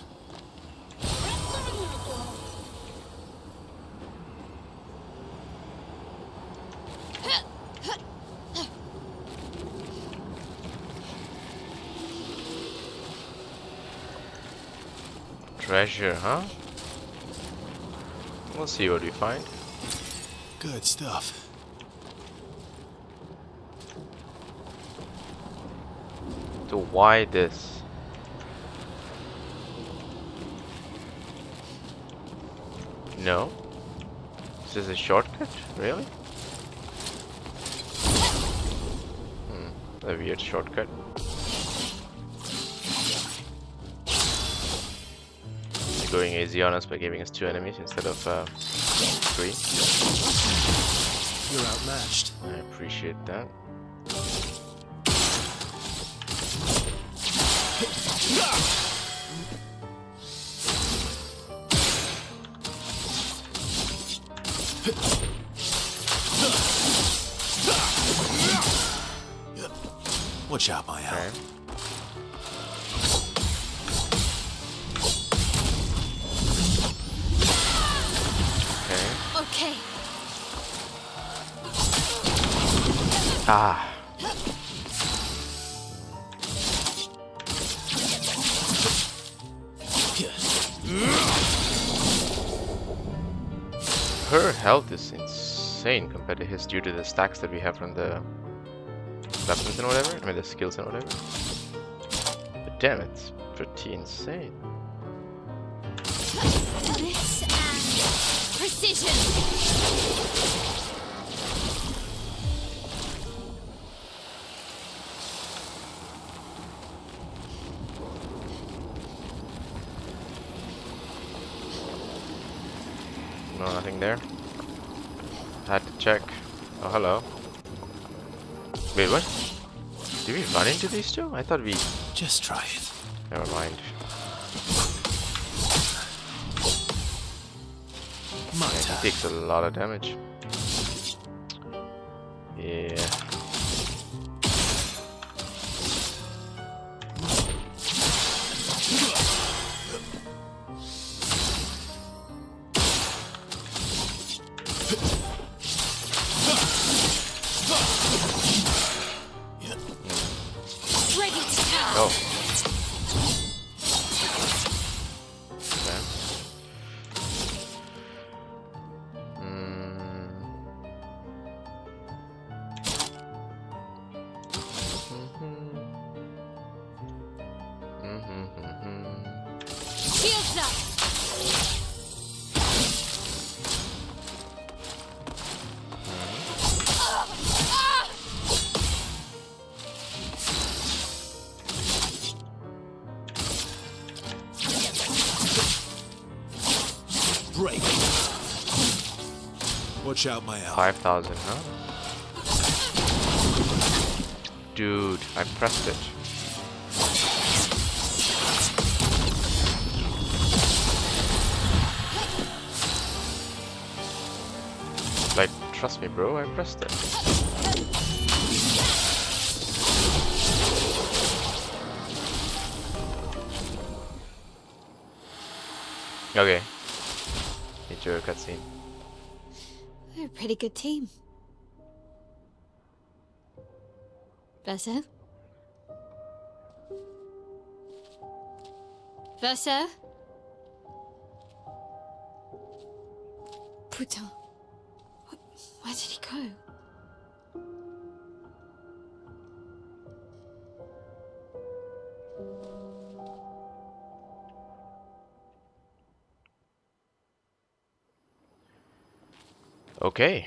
Treasure, huh? We'll see what we find. Good stuff. So why this? No? This is a shortcut? Really? A weird shortcut. They're going easy on us by giving us 2 enemies instead of 3. You're outmatched. I appreciate that. Watch out, my Okay. owl. Okay. Okay. Ah. Her health is insane compared to his due to the stacks that we have from the weapons and whatever. I mean the skills and whatever. But damn, it's pretty insane. This and precision. No, nothing there. Had to check. Oh, hello. Wait, what? Did we run into these two? I thought we... Just try it. Never mind. My Yeah, turn. he takes a lot of damage. Yeah. Ready to power. Oh. Okay. Shields up. Break. Watch out, my owl. 5,000, huh? Dude, I pressed it. Like, trust me, bro, I pressed it. Okay. Into a cutscene. We're a pretty good team. Verso? Verso? Putain. Where did he go? Okay.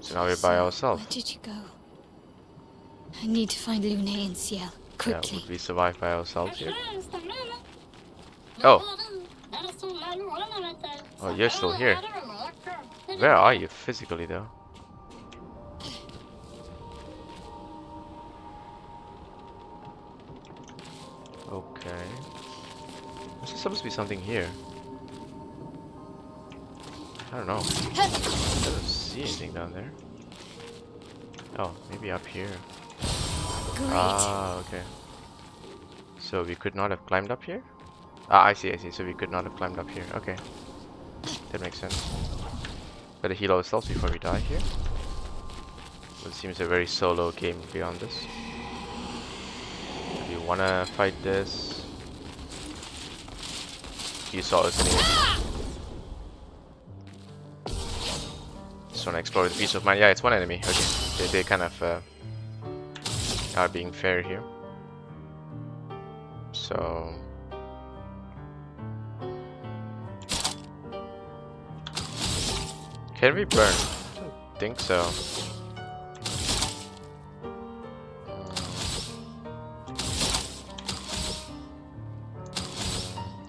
So now we're by ourselves. Where did you go? I need to find Lune and Ciel Yeah, quickly. would we survive by ourselves here? Oh. Oh, you're still here. Where are you physically, though? Okay. There's supposed to be something here. I don't know. I don't see anything down there. Oh, maybe up here. Great. Ah, okay. So we could not have climbed up here? Ah, I see, I see. So we could not have climbed up here. Okay. That makes sense. Better heal ourselves before we die here. It seems a very solo game beyond this. Do you wanna fight this? You saw us anyway. Just wanna explore the piece of mind. Yeah, it's one enemy. Okay. They kind of are being fair here. So... Can we burn? I don't think so.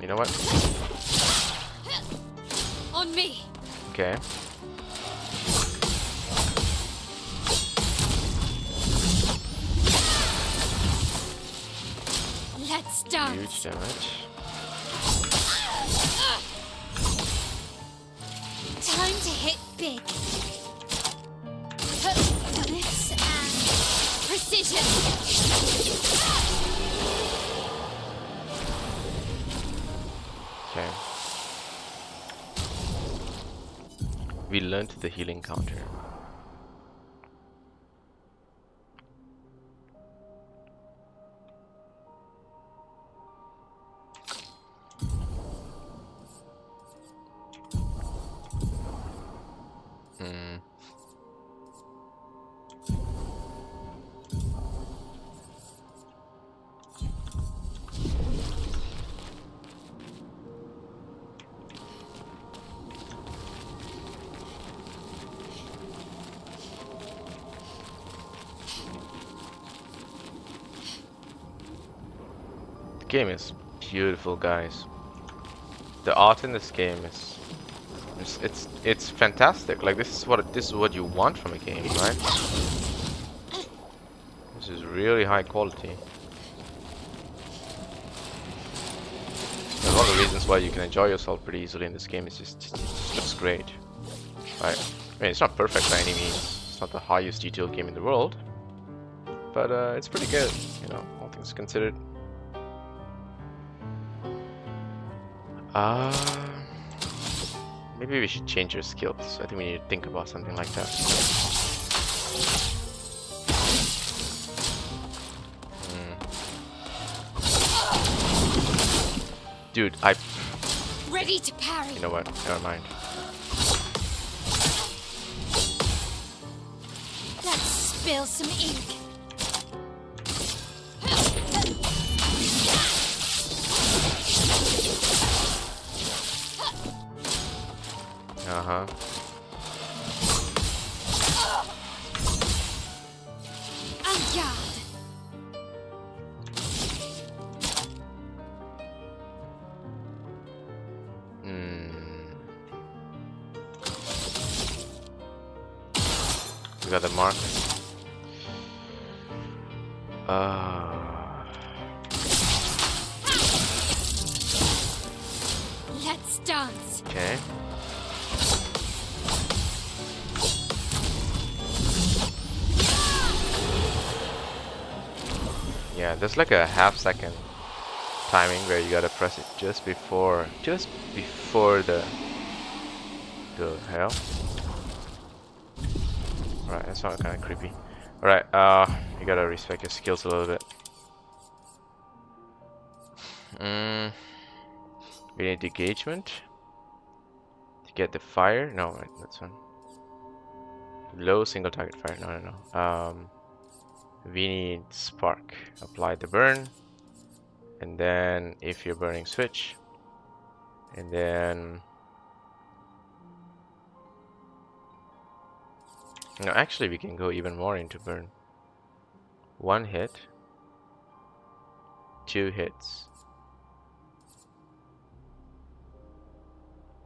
You know what? On me. Okay. Let's dance. Huge damage. Time to hit big. This and precision. Okay. We learned the healing counter. Hmm. The game is beautiful, guys. The art in this game is it's fantastic. Like this is what you want from a game, right? This is really high quality. And one of the reasons why you can enjoy yourself pretty easily in this game is it just looks great. Right? I mean, it's not perfect by any means. It's not the highest detailed game in the world, but it's pretty good, you know, all things considered. Uh, Maybe we should change your skills. I think we need to think about something like that. Dude, Ready to parry. you know what? Never mind. Let's spill some ink. Uh-huh. En garde. We got the mark. Let's dance. Okay. Yeah, there's like a half-second timing where you gotta press it just before the hell. Alright, that sounded kind of creepy. Alright, you gotta respect your skills a little bit. We need engagement to get the fire. No, wait, that's one. Low single target fire. No. We need spark. Apply the burn, and then if you're burning, switch, and then no. Actually, we can go even more into burn. 1 hit, 2 hits.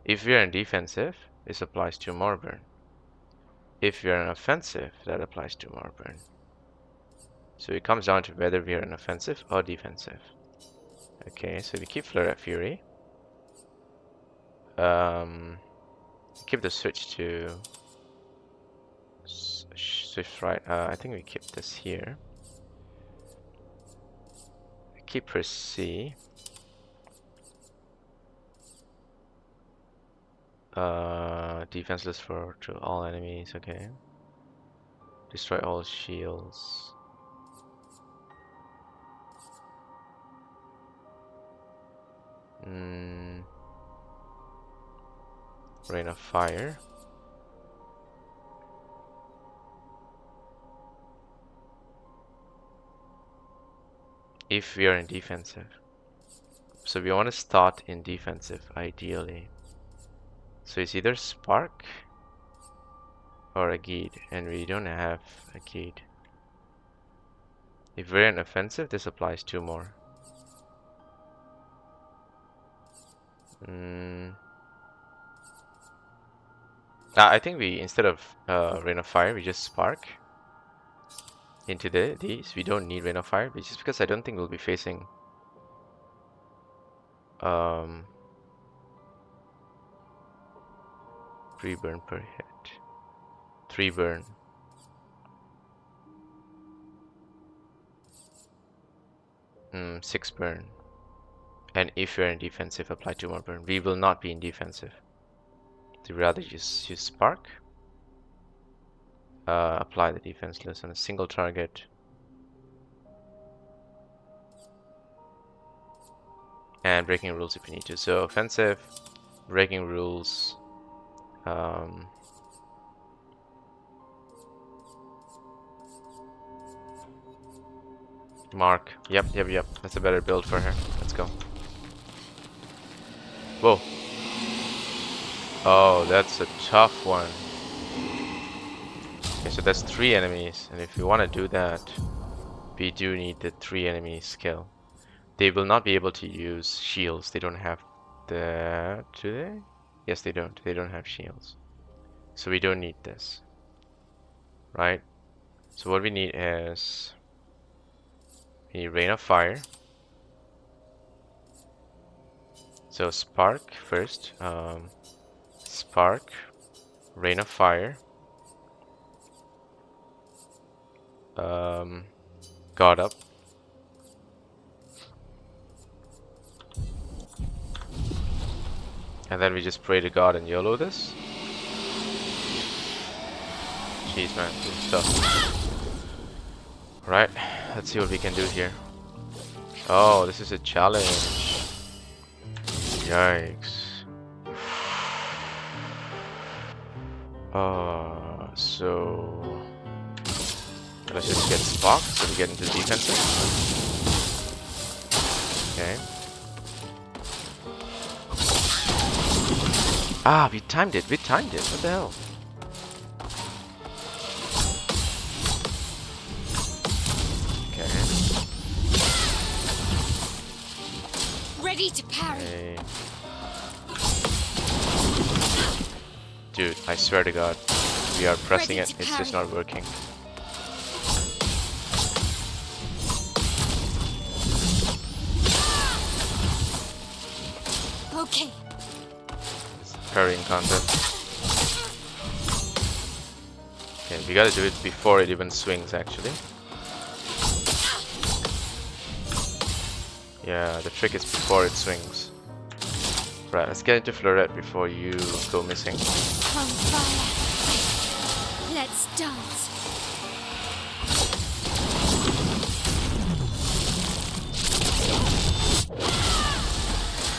If you're in defensive, this applies 2 more burn. If you're in offensive, that applies 2 more burn. So it comes down to whether we are in offensive or defensive. Okay, so we keep Flare at Fury. Keep the switch to Swift Right. I think we keep this here. Keep Press C. Defenseless to all enemies. Okay. Destroy all shields. Rain of Fire. If we are in defensive. So we want to start in defensive, ideally. So it's either Spark or a Geed, and we don't have a Geed. If we're in offensive, this applies 2 more. I think we, instead of Rain of Fire, we just Spark into these. We don't need Rain of Fire, but just because I don't think we'll be facing 3 burn per hit. 3 burn. 6 burn. And if you're in defensive, apply 2 more burn. We will not be in defensive. So rather just use spark. Apply the defenseless on a single target. And breaking rules if you need to. So offensive, breaking rules. Mark. Yep. That's a better build for her. Let's go. Whoa. Oh, that's a tough one. Okay, so that's 3 enemies. And if you want to do that, we do need the 3 enemy skill. They will not be able to use shields. They don't have that, do they? Yes, they don't. They don't have shields. So we don't need this. Right? So what we need is... we need Rain of Fire. So Spark first. Spark. Rain of Fire. God up. And then we just pray to God and YOLO this. Jeez, man, this is tough. Right, let's see what we can do here. Oh, this is a challenge. Yikes. So let's just get Spock so we get into defensive. Okay. Ah, we timed it. What the hell? Okay. Ready to parry. Okay. Dude, I swear to God, we are pressing it. It's just not working. Okay. Parrying concept. Okay, we gotta do it before it even swings, actually. Yeah, the trick is before it swings. Right, let's get into Florette before you go missing. On fire. Let's dance.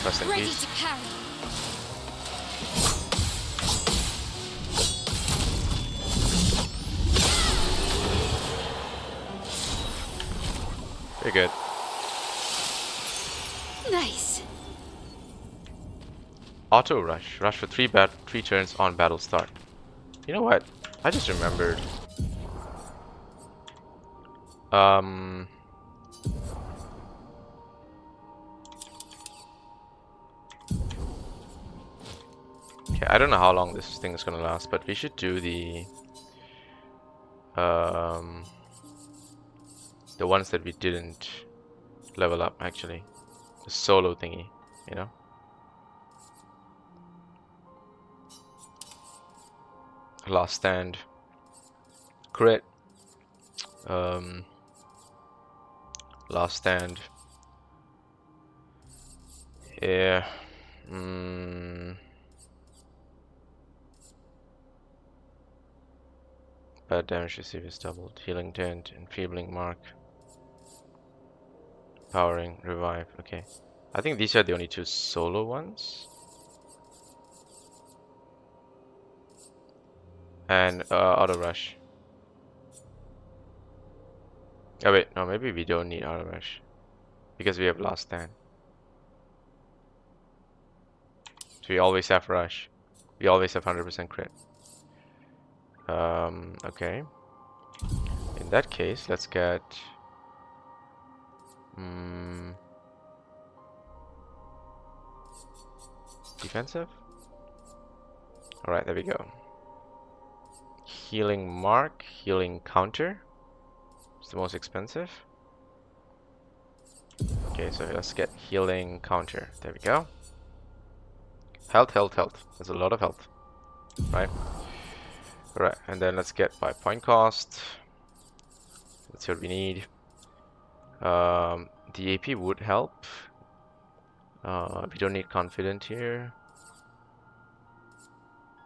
Rest in Ready peace. to parry. Very good. Nice. Auto rush. Rush for 3 turns on battle start. You know what? I just remembered. Okay, I don't know how long this thing is gonna last, but we should do the ones that we didn't level up, actually. The solo thingy, you know? Last stand. Crit. Last stand. Yeah. Bad damage received is doubled. Healing dent, enfeebling mark. Powering, revive. Okay. I think these are the only 2 solo ones. And auto rush. Oh wait, no, maybe we don't need auto rush because we have last stand. So we always have rush. We always have 100% crit. Okay. In that case, let's get defensive. All right, there we go. Healing mark, healing counter. It's the most expensive. Okay, so let's get healing counter. There we go. Health. There's a lot of health. Right? Alright, and then let's get by point cost. Let's see what we need. The AP would help. We don't need confident here.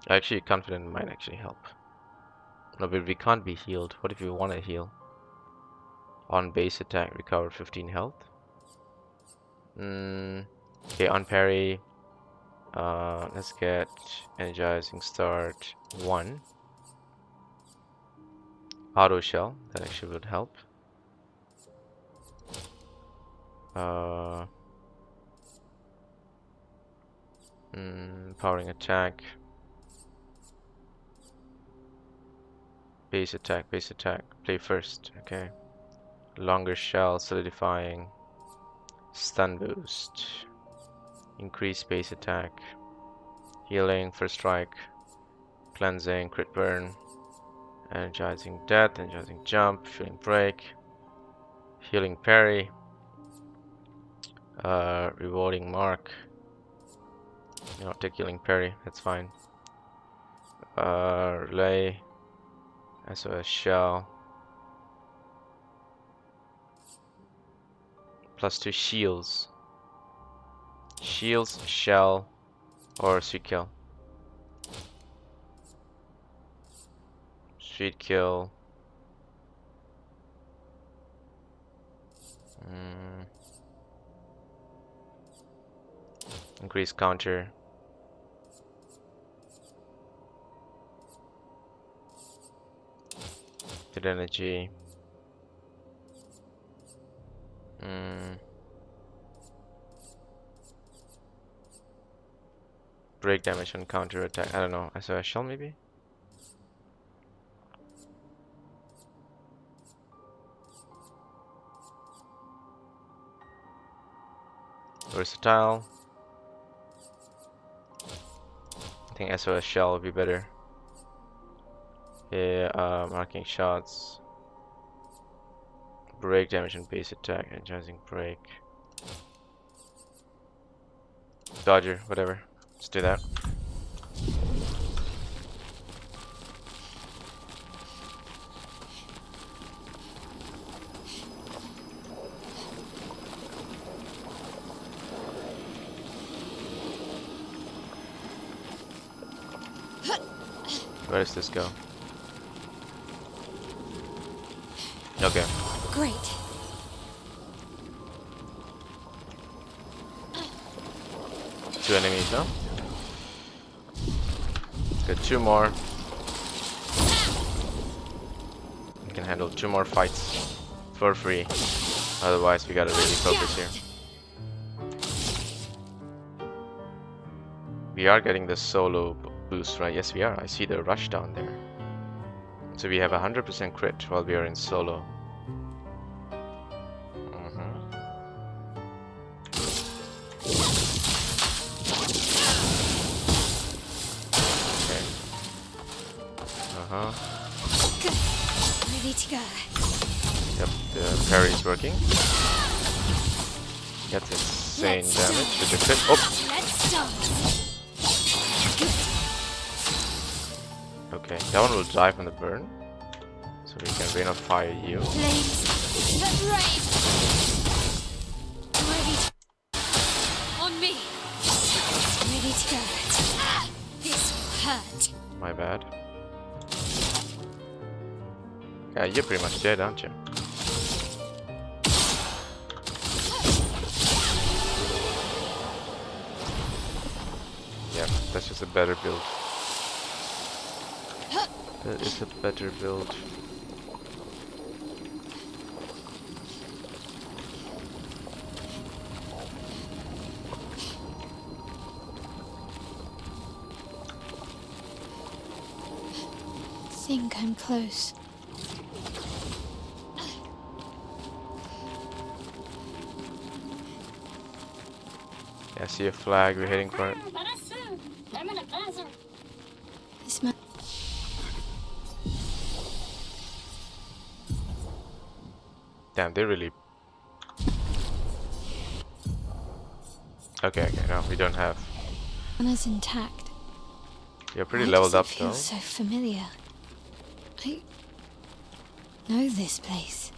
Actually, confident might actually help. No, but we can't be healed. What if we want to heal? On base attack, recover 15 health. Okay, on parry. Let's get energizing start 1. Auto shell, that actually would help. Powering attack. Base attack, base attack. Play first, okay. Longer shell, solidifying. Stun boost. Increase base attack. Healing, first strike. Cleansing, crit burn. Energizing death, energizing jump, healing break. Healing parry. Rewarding mark. You know, take healing parry, that's fine. Relay. SOS shell. +2 shields. Shields, shell, or sweet kill. Sweet kill. Increase counter. Good energy. Break damage on counter attack. I don't know. SOS shell maybe? Versatile. I think SOS shell would be better. Yeah, marking shots. Break damage on base attack. Energizing break. Dodger, whatever. Let's do that. Where does this go? Okay. Great. 2 enemies, no? Get 2 more. We can handle 2 more fights for free. Otherwise, we gotta really focus here. We are getting the solo boost, right? Yes, we are. I see the rush down there. So we have 100% crit while we are in solo. Good. Ready to go. Yep, the parry is working. Gets insane damage with the crit. Oh! Let's start. Okay, that one will die from the burn. So we can rain of fire you. Flames, the brave. Ready to... On me. Ready to go. This will hurt. My bad. Yeah, you're pretty much dead, aren't you? Yeah, that's just a better build. That is a better build. Think I'm close. Yeah, I see a flag, we're heading for it. This man. Damn, they really... Okay, no, we don't have. Anna's intact. You're pretty Why leveled does it up feel though. so familiar. I know this place.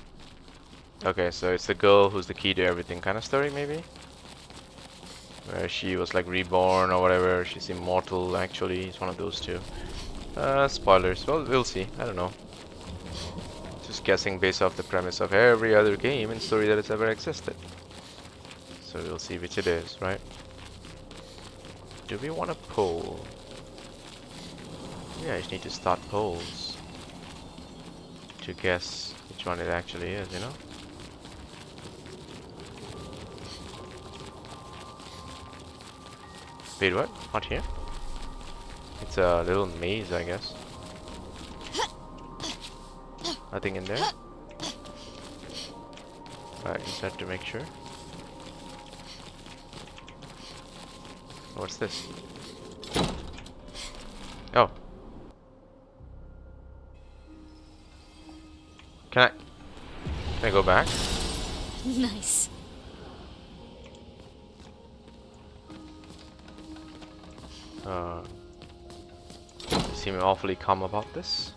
Okay, so it's the girl who's the key to everything kind of story, maybe? Where she was like reborn or whatever, she's immortal actually, it's one of those two. Spoilers, well, we'll see, I don't know. Just guessing based off the premise of every other game and story that has ever existed. So we'll see which it is, right? Do we want to poll? Yeah, I just need to start polls to guess which one it actually is, you know? Wait, what? Not here? It's a little maze, I guess. Nothing in there? Alright, just have to make sure. What's this? Oh. Can I go back? Nice. You seem awfully calm about this.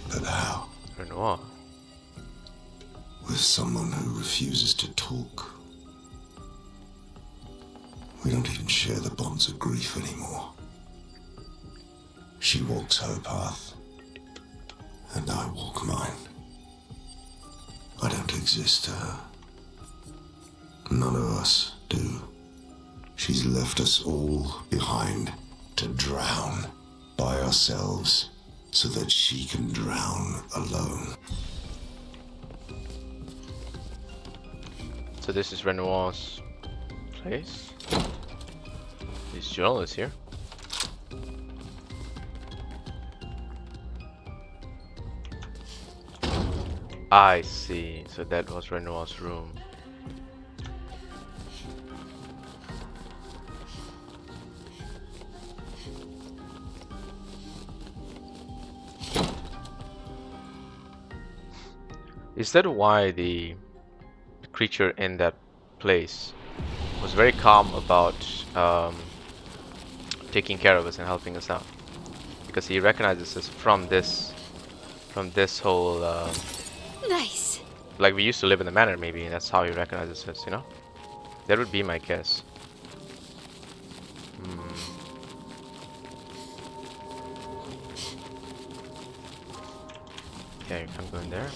But how? Renoir. With someone who refuses to talk. We don't even share the bonds of grief anymore. She walks her path, and I walk mine. I don't exist to her. None of us do. She's left us all behind to drown by ourselves so that she can drown alone. So this is Renoir's place. This journal is here. I see. So that was Renoir's room. Is that why the creature in that place was very calm about taking care of us and helping us out? Because he recognizes us from this whole Nice. like we used to live in the manor, maybe, and that's how he recognizes us, you know? That would be my guess. Okay, you can't go in there.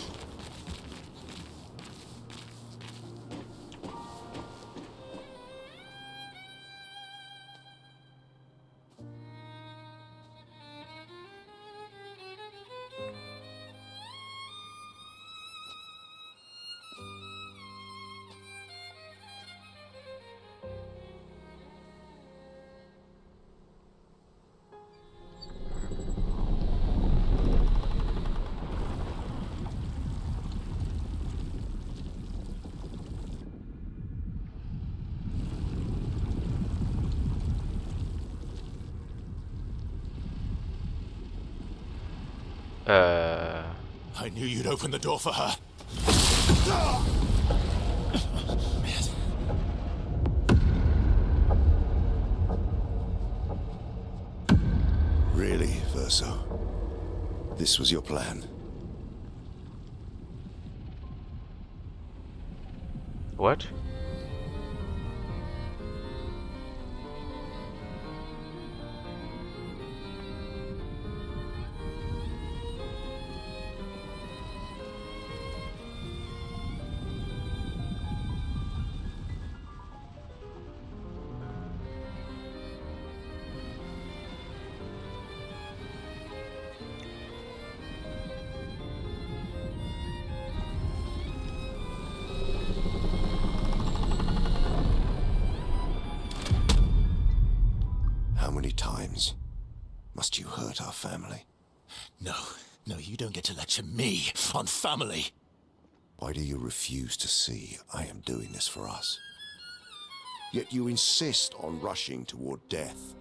I knew you'd open the door for her. Really, Verso? This was your plan? What? How many times must you hurt our family? No, you don't get to lecture me on family. Why do you refuse to see I am doing this for us? Yet you insist on rushing toward death.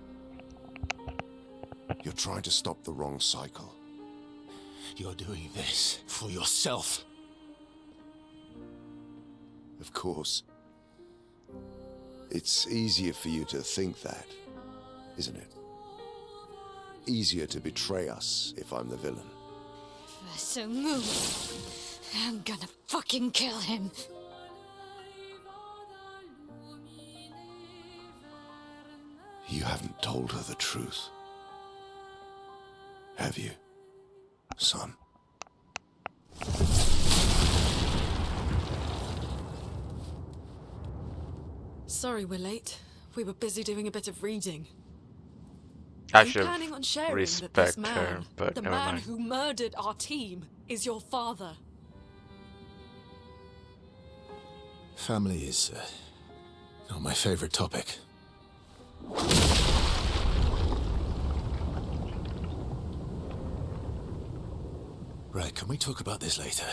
You're trying to stop the wrong cycle. You're doing this for yourself. Of course. It's easier for you to think that, isn't it? Easier to betray us if I'm the villain. so move, I'm gonna fucking kill him. You haven't told her the truth, have you, son? Sorry we're late. We were busy doing a bit of reading. I Are you should planning on sharing that this respect man, her, but the never man mind. who murdered our team, is your father? Family is not my favorite topic. Right, can we talk about this later?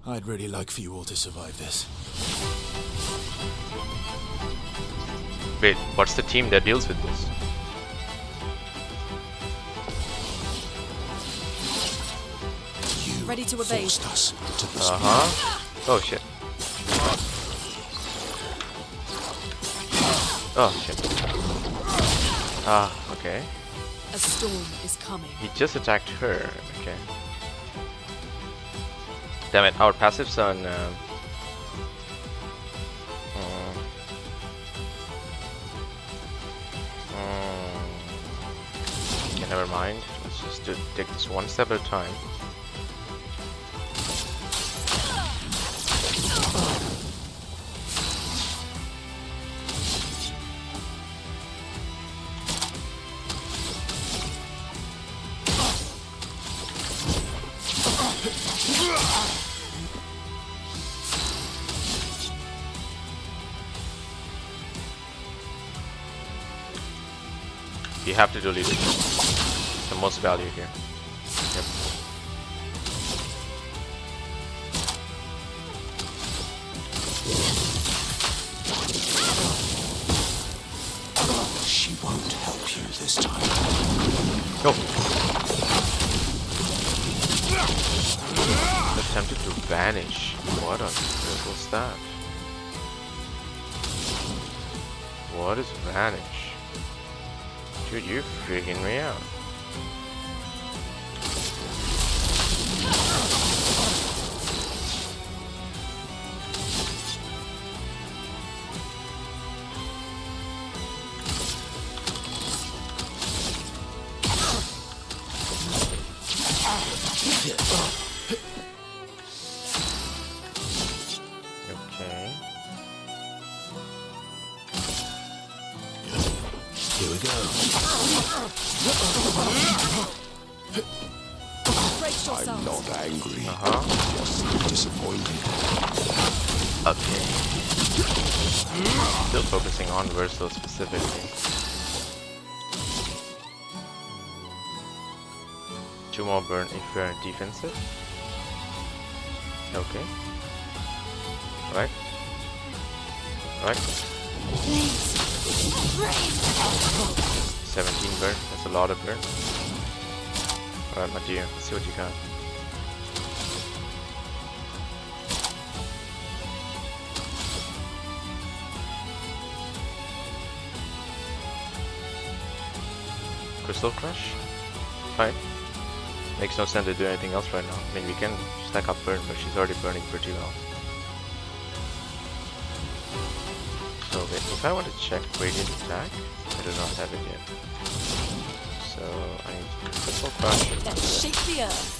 I'd really like for you all to survive this. Wait, what's the team that deals with this? You Ready to evade. forced us into this. Oh shit. Oh shit. Ah, okay. A storm is coming. He just attacked her. Okay. Damn it, our passives on. Okay, never mind. Let's just take this one step at a time. You have to delete it. The most value here. Yep. She won't help you this time. Go. Attempted to vanish. What on earth was that? What is vanish? Dude, you're freaking me out. Okay. Here we go. Brace yourselves. I'm not angry. Uh-huh. Just disappointed. Okay. Still focusing on Verso specifically. 2 more burn if you're defensive. Okay. Right. Right. 17 burn. That's a lot of burn. Alright, my dear. Let's see what you got. Crystal Crush? Fine. Makes no sense to do anything else right now. I mean, we can stack up burn, but she's already burning pretty well. So wait, if I want to check Radiant attack, I do not have it yet. So I need Crystal Crush. Let's shake the earth.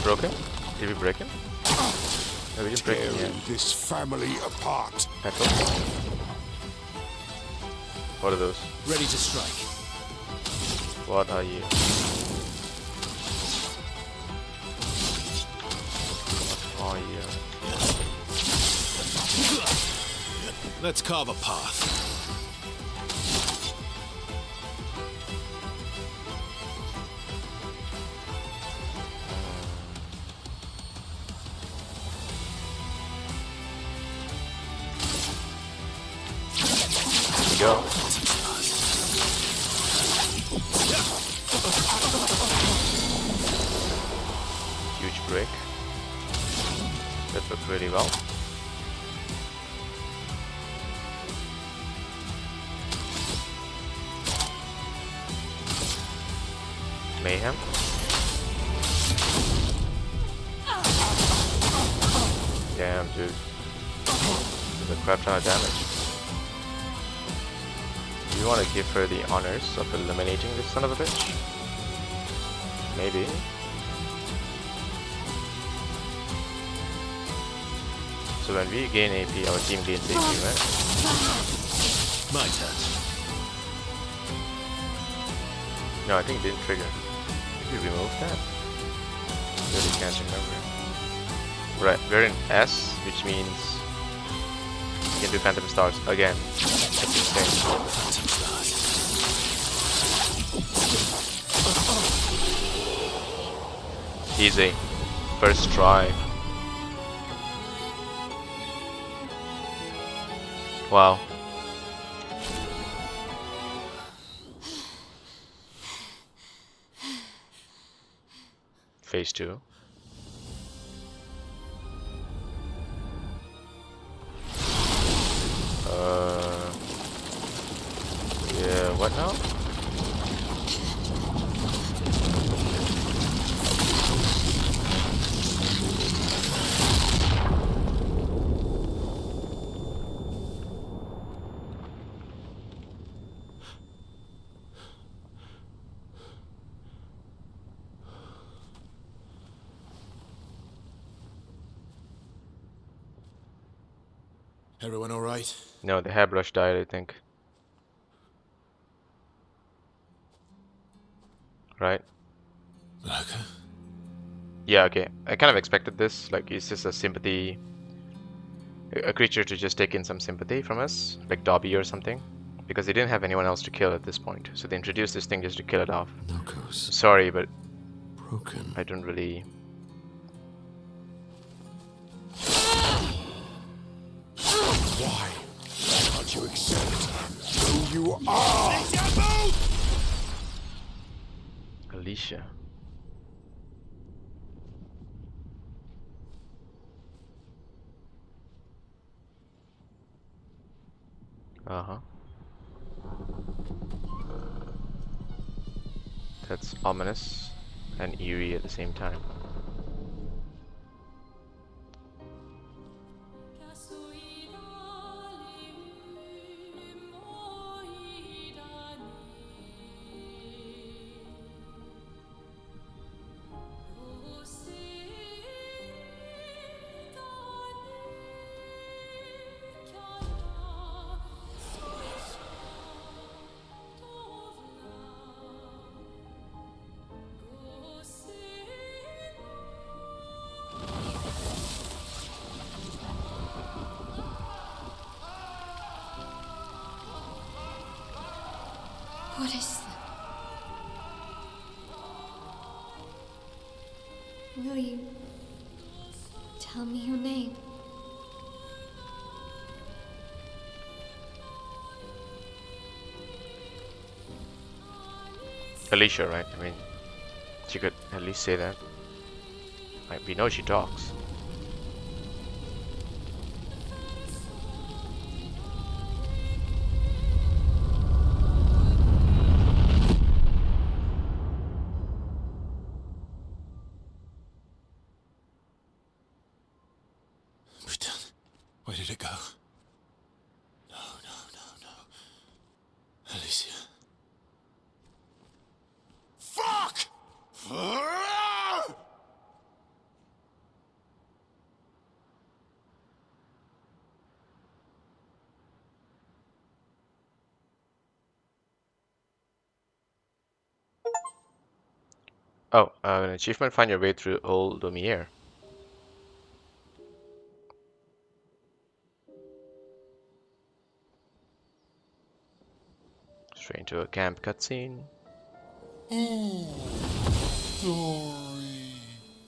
Broke him? Did we break him? No, we didn't break him yet. This family apart. Petal? What are those? Ready to strike. What are you? Oh yeah. Let's carve a path. Go. Huge break. That worked really well. Mayhem. Damn, dude. There's a crap ton of damage. Do you want to give her the honors of eliminating this son of a bitch? Maybe. So when we gain AP, our team gains AP, right? My turn. No, I think it didn't trigger. Did we remove that? Really can't remember. Right, we're in S, which means we can do Phantom Stars again. That's insane. Phantom stars. Easy. First try. Wow. Phase 2. Yeah, what now? Everyone all right? No, the hairbrush died, I think. Right? Okay. Yeah, okay. I kind of expected this. Like, it's just a sympathy. A creature to just take in some sympathy from us. Like Dobby or something. Because they didn't have anyone else to kill at this point. So they introduced this thing just to kill it off. Knuckles. Sorry, but Broken. I don't really... Why can't you accept who you are? Alicia. Uh-huh. That's ominous and eerie at the same time. What is that? Will you tell me your name? Alicia, right? I mean, she could at least say that. Like, we know she talks. Where did it go? No. Alicia. Fuck! Oh, an achievement, find your way through Old Lumiere. Straight into a camp cutscene. Oh, Dory.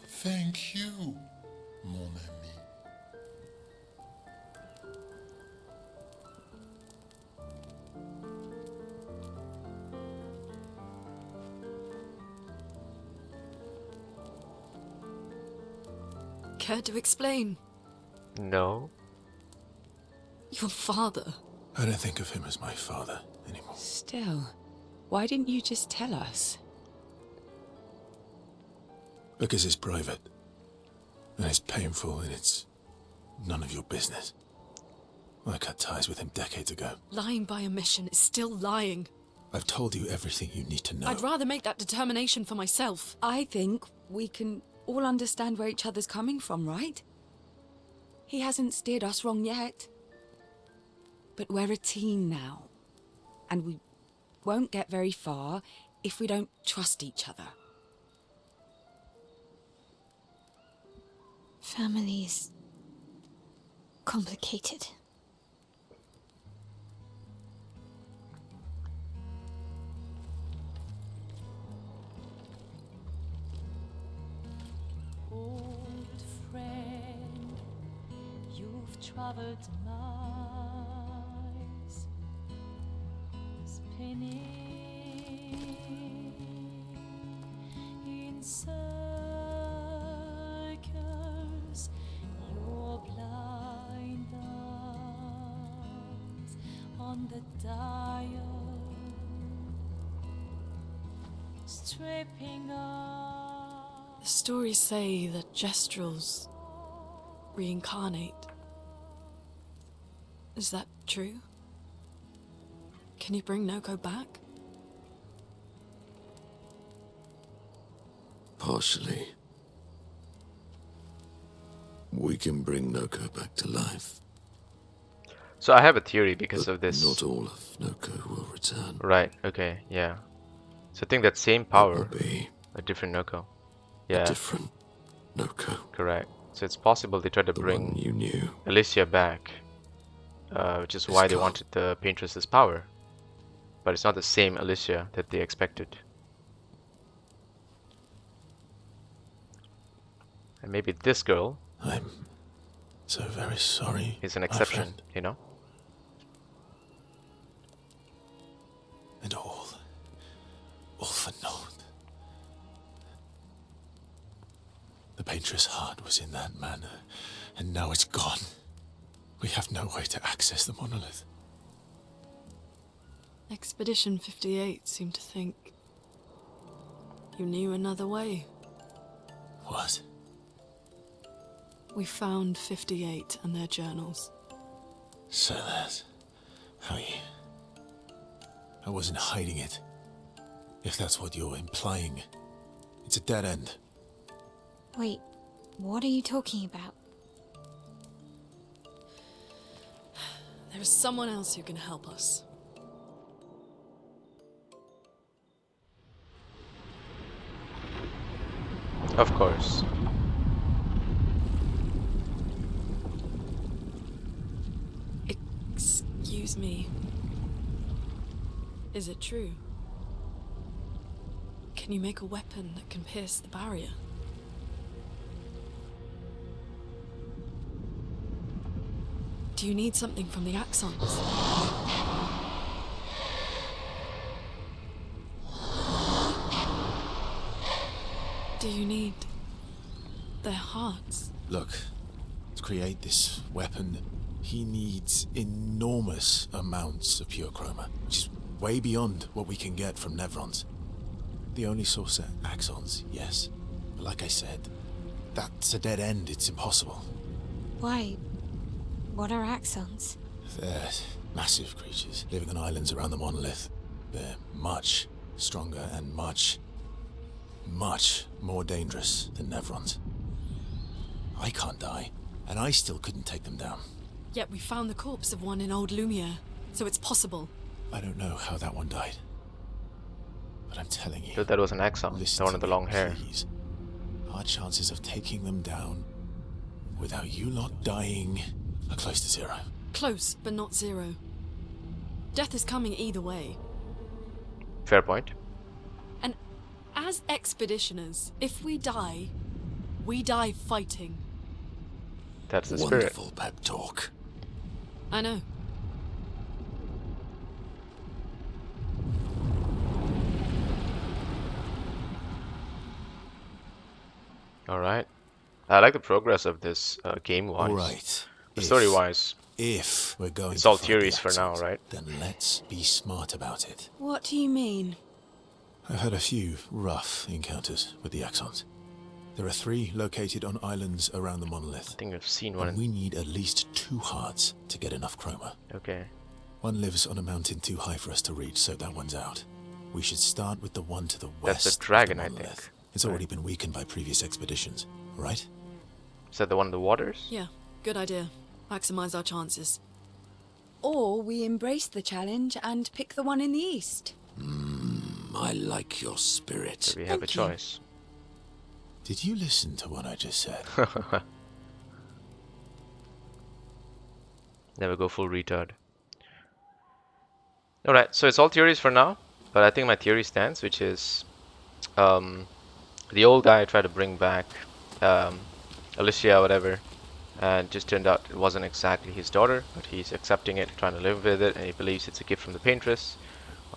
Thank you, mon ami. Care to explain? No. Your father. I don't think of him as my father anymore. Still, why didn't you just tell us? Because it's private. And it's painful and it's none of your business. I cut ties with him decades ago. Lying by omission is still lying. I've told you everything you need to know. I'd rather make that determination for myself. I think we can all understand where each other's coming from, right? He hasn't steered us wrong yet. But we're a team now. And we won't get very far if we don't trust each other. Family's complicated. Old friend, you've traveled miles, spinning in circles, your blind eyes on the dial, stripping off. The stories say that Gestrels reincarnate. Is that true? Can you bring Noko back? Partially. We can bring Noko back to life. So I have a theory because But of this. not all of Noko will return. Right, okay, yeah. So I think that same It power, will be a different Noko. a Yeah, different Noko. correct. So it's possible they tried to The bring one you knew. Alicia back, which is His why they skull. wanted the Paintress's power. But it's not the same Alicia that they expected. And maybe this girl I'm so very sorry. is an my exception, friend. you know? And all for naught. The Paintress' heart was in that manor, and now it's gone. We have no way to access the monolith. Expedition 58 seemed to think you knew another way. What? We found 58 and their journals. So that's how you... I wasn't hiding it. If that's what you're implying. It's a dead end. Wait, what are you talking about? There is someone else who can help us. Of course. Excuse me. Is it true? Can you make a weapon that can pierce the barrier? Do you need something from the Axons? Do you need their hearts? Look, to create this weapon, he needs enormous amounts of pure chroma, which is way beyond what we can get from Nevrons. The only source are axons, yes. But like I said, that's a dead end. It's impossible. Why? What are axons? They're massive creatures living on islands around the monolith. They're much stronger and much more dangerous than Nevrons. I can't die, and I still couldn't take them down. Yet we found the corpse of one in Old Lumiere, so it's possible. I don't know how that one died. But I'm telling you, But that was an Axon, listen the one to with the me, long hair. please. Our chances of taking them down without you lot dying are close to zero. Close, but not zero. Death is coming either way. Fair point. And as expeditioners, if we die fighting. That's the spirit. Wonderful pep talk. I know. Alright. I like the progress of this game-wise. All right. The story-wise, If we're going it's to all fight theories the for now, Axons, right? then let's be smart about it. What do you mean? I've had a few rough encounters with the Axons. There are 3 located on islands around the I monolith. think I've seen one. And we need at least 2 hearts to get enough chroma. Okay. One lives on a mountain too high for us to reach, so that one's out. We should start with the one to the west. That's a dragon, of I the monolith. think. It's already been weakened by previous expeditions, right? Is that the one in the waters? Yeah, good idea. Maximize our chances. Or we embrace the challenge and pick the one in the east. I like your spirit. So we have a Thank you. choice. Did you listen to what I just said? Never go full retard. Alright, so it's all theories for now, but I think my theory stands, which is the old guy tried to bring back Alicia, whatever, and just turned out it wasn't exactly his daughter, but he's accepting it, trying to live with it, and he believes it's a gift from the paintress.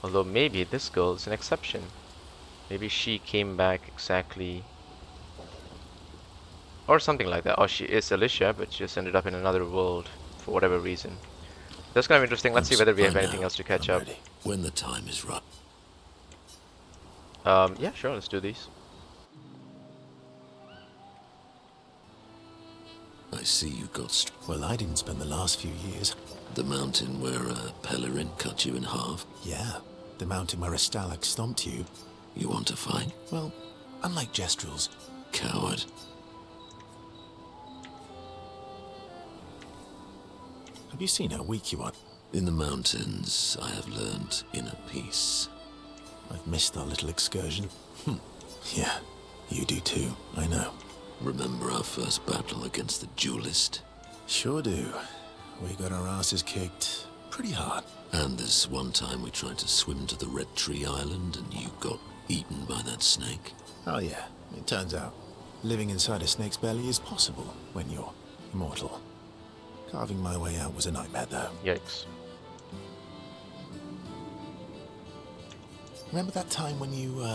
Although maybe this girl is an exception. Maybe she came back exactly, or something like that. Or she is Alicia, but she just ended up in another world for whatever reason. That's kind of interesting. Let's see whether we have anything else to catch up. Ready. When the time is right. Yeah, sure, let's do these. I see you got Well, I didn't spend the last few years. the mountain where a Pellerin cut you in half. Yeah, the mountain where a Stalag stomped you. You want to fight? Well, unlike Jestrels. Coward. Have you seen how weak you are? In the mountains, I have learned inner peace. I've missed our little excursion. Yeah, you do too, I know. Remember our first battle against the duelist? Sure do. We got our asses kicked pretty hard. And this one time we tried to swim to the Red Tree Island and you got eaten by that snake? Oh yeah, it turns out living inside a snake's belly is possible when you're immortal. Carving my way out was a nightmare though. Yikes. Remember that time when you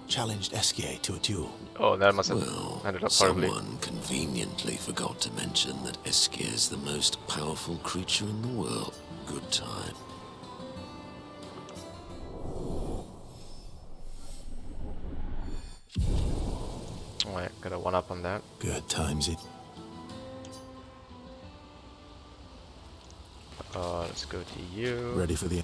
challenged Esquier to a duel? Oh, that must have Well, ended up horribly. someone conveniently forgot to mention that Esquier is the most powerful creature in the world. Good time. Alright, got a 1-up on that. Good times it. Let's go to you. Ready for the...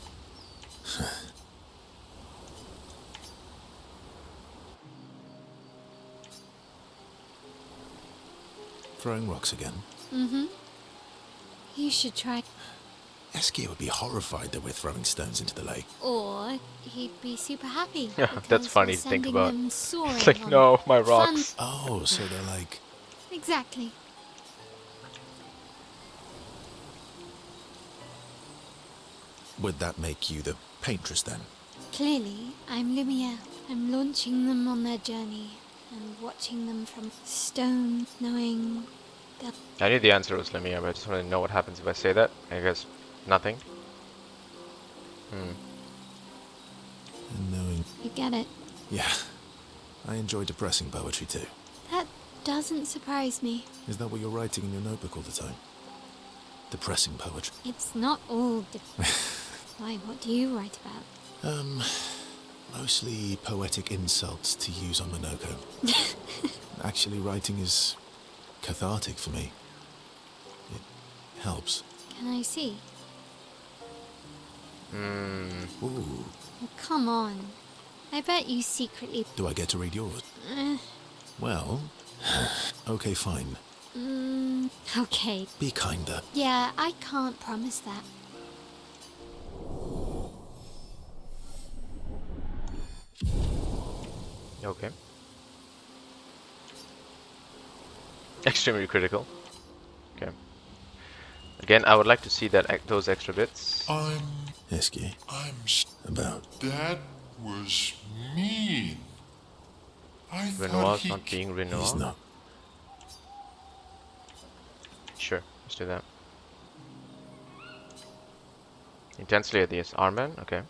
Throwing rocks again. You should try. Esquier would be horrified that we're throwing stones into the lake. Or he'd be super happy. Yeah, that's because funny we're to think sending about. them soaring It's like, on no, my fun- rocks. Oh, so they're like... Exactly. Would that make you the paintress then? Clearly, I'm Lumiere. I'm launching them on their journey and watching them from stone, knowing that I knew the answer was Lemire, but I just want to know what happens if I say that. I guess nothing. And knowing... you get it. Yeah, I enjoy depressing poetry too. That doesn't surprise me. Is that what you're writing in your notebook all the time? Depressing poetry. It's not all. Why? What do you write about? Mostly poetic insults to use on Minoko. Actually, writing is cathartic for me. It helps. Can I see? Ooh, Oh, come on. I bet you secretly. do I get to read yours? Eh, Well, okay, fine. okay. Be kinder. Yeah, I can't promise that. Okay. Extremely critical. Okay. Again, I would like to see that those extra bits. Esquier, about... That was mean. I thought Renoir's he... not being Renoir. He's not. Sure, let's do that. Intensely at the armband. Okay.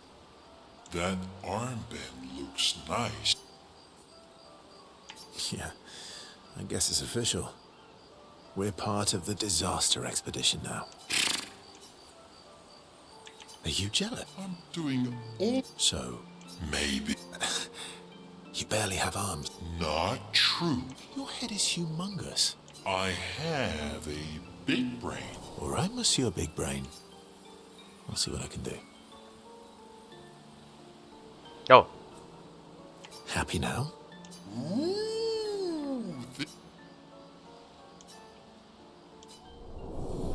That armband looks nice. Yeah, I guess it's official. We're part of the disaster expedition now. Are you jealous? I'm doing all... So, Maybe. You barely have arms. Not true. Your head is humongous. I have a big brain. All right, Monsieur Big Brain. I'll see what I can do. Oh, Happy now? Ooh,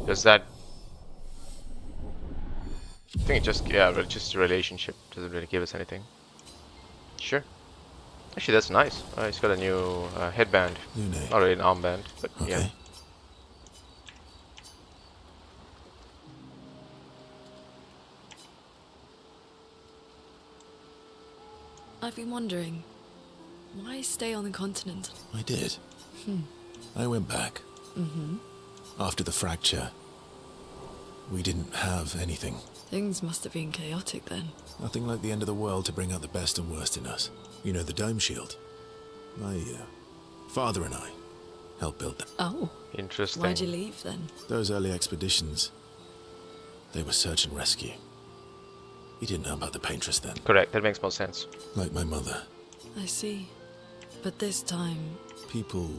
does that? I think it just, yeah, but just a relationship doesn't really give us anything. Sure. Actually, that's nice. He's got a new headband. Lune. Not really an armband, but Okay. yeah. I've been wondering, why stay on the continent? I did. I went back. After the fracture, we didn't have anything. Things must have been chaotic then. Nothing like the end of the world to bring out the best and worst in us. You know, the dome shield. My father and I helped build them. Oh, Interesting. why'd you leave then? Those early expeditions, they were search and rescue. We didn't know about the paintress then, Correct. That makes more sense. like my mother. I see. But this time, People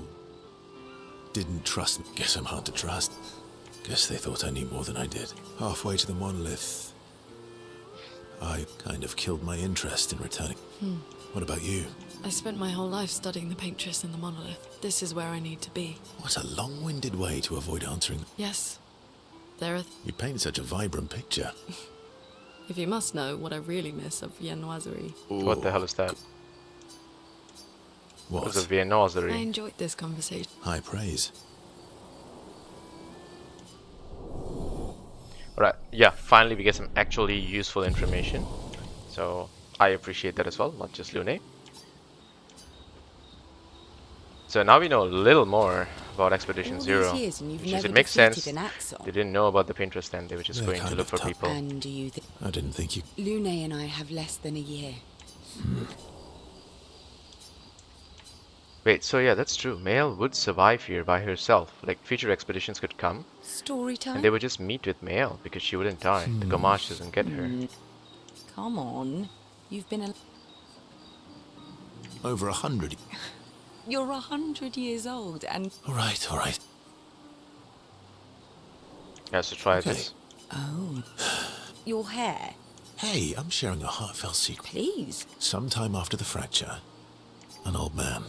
didn't trust me. Guess I'm hard to trust. Guess they thought I knew more than I did. Halfway to the monolith, I kind of killed my interest in returning. What about you? I spent my whole life studying the paintress and the monolith. This is where I need to be. What a long-winded way to avoid answering. Yes, there are... You paint such a vibrant picture. If you must know what I really miss of Viennoiserie. What the hell is that? What? It's a I Viennoiserie. enjoyed this conversation. High praise. Alright, yeah, finally we get some actually useful information. So, I appreciate that as well, not just Lune. So now we know a little more about Expedition All these Zero. years and you've Which is, never it makes defeated sense. an Axon. They didn't know about the paintress then, they were just They're going to kind look of for tough. people. And do you think I didn't think you... Lune and I have less than a year? Wait, so yeah, that's true. Mael would survive here by herself. Like, future expeditions could come, Story time? and they would just meet with Mael, because she wouldn't die. The Gamache doesn't get her. Come on. You've been a... Over 100. You're 100 years old and... All right, all right. Yeah, so try Okay. this. Oh. Your hair? Hey, I'm sharing a heartfelt secret. Please. Sometime after the fracture, an old man.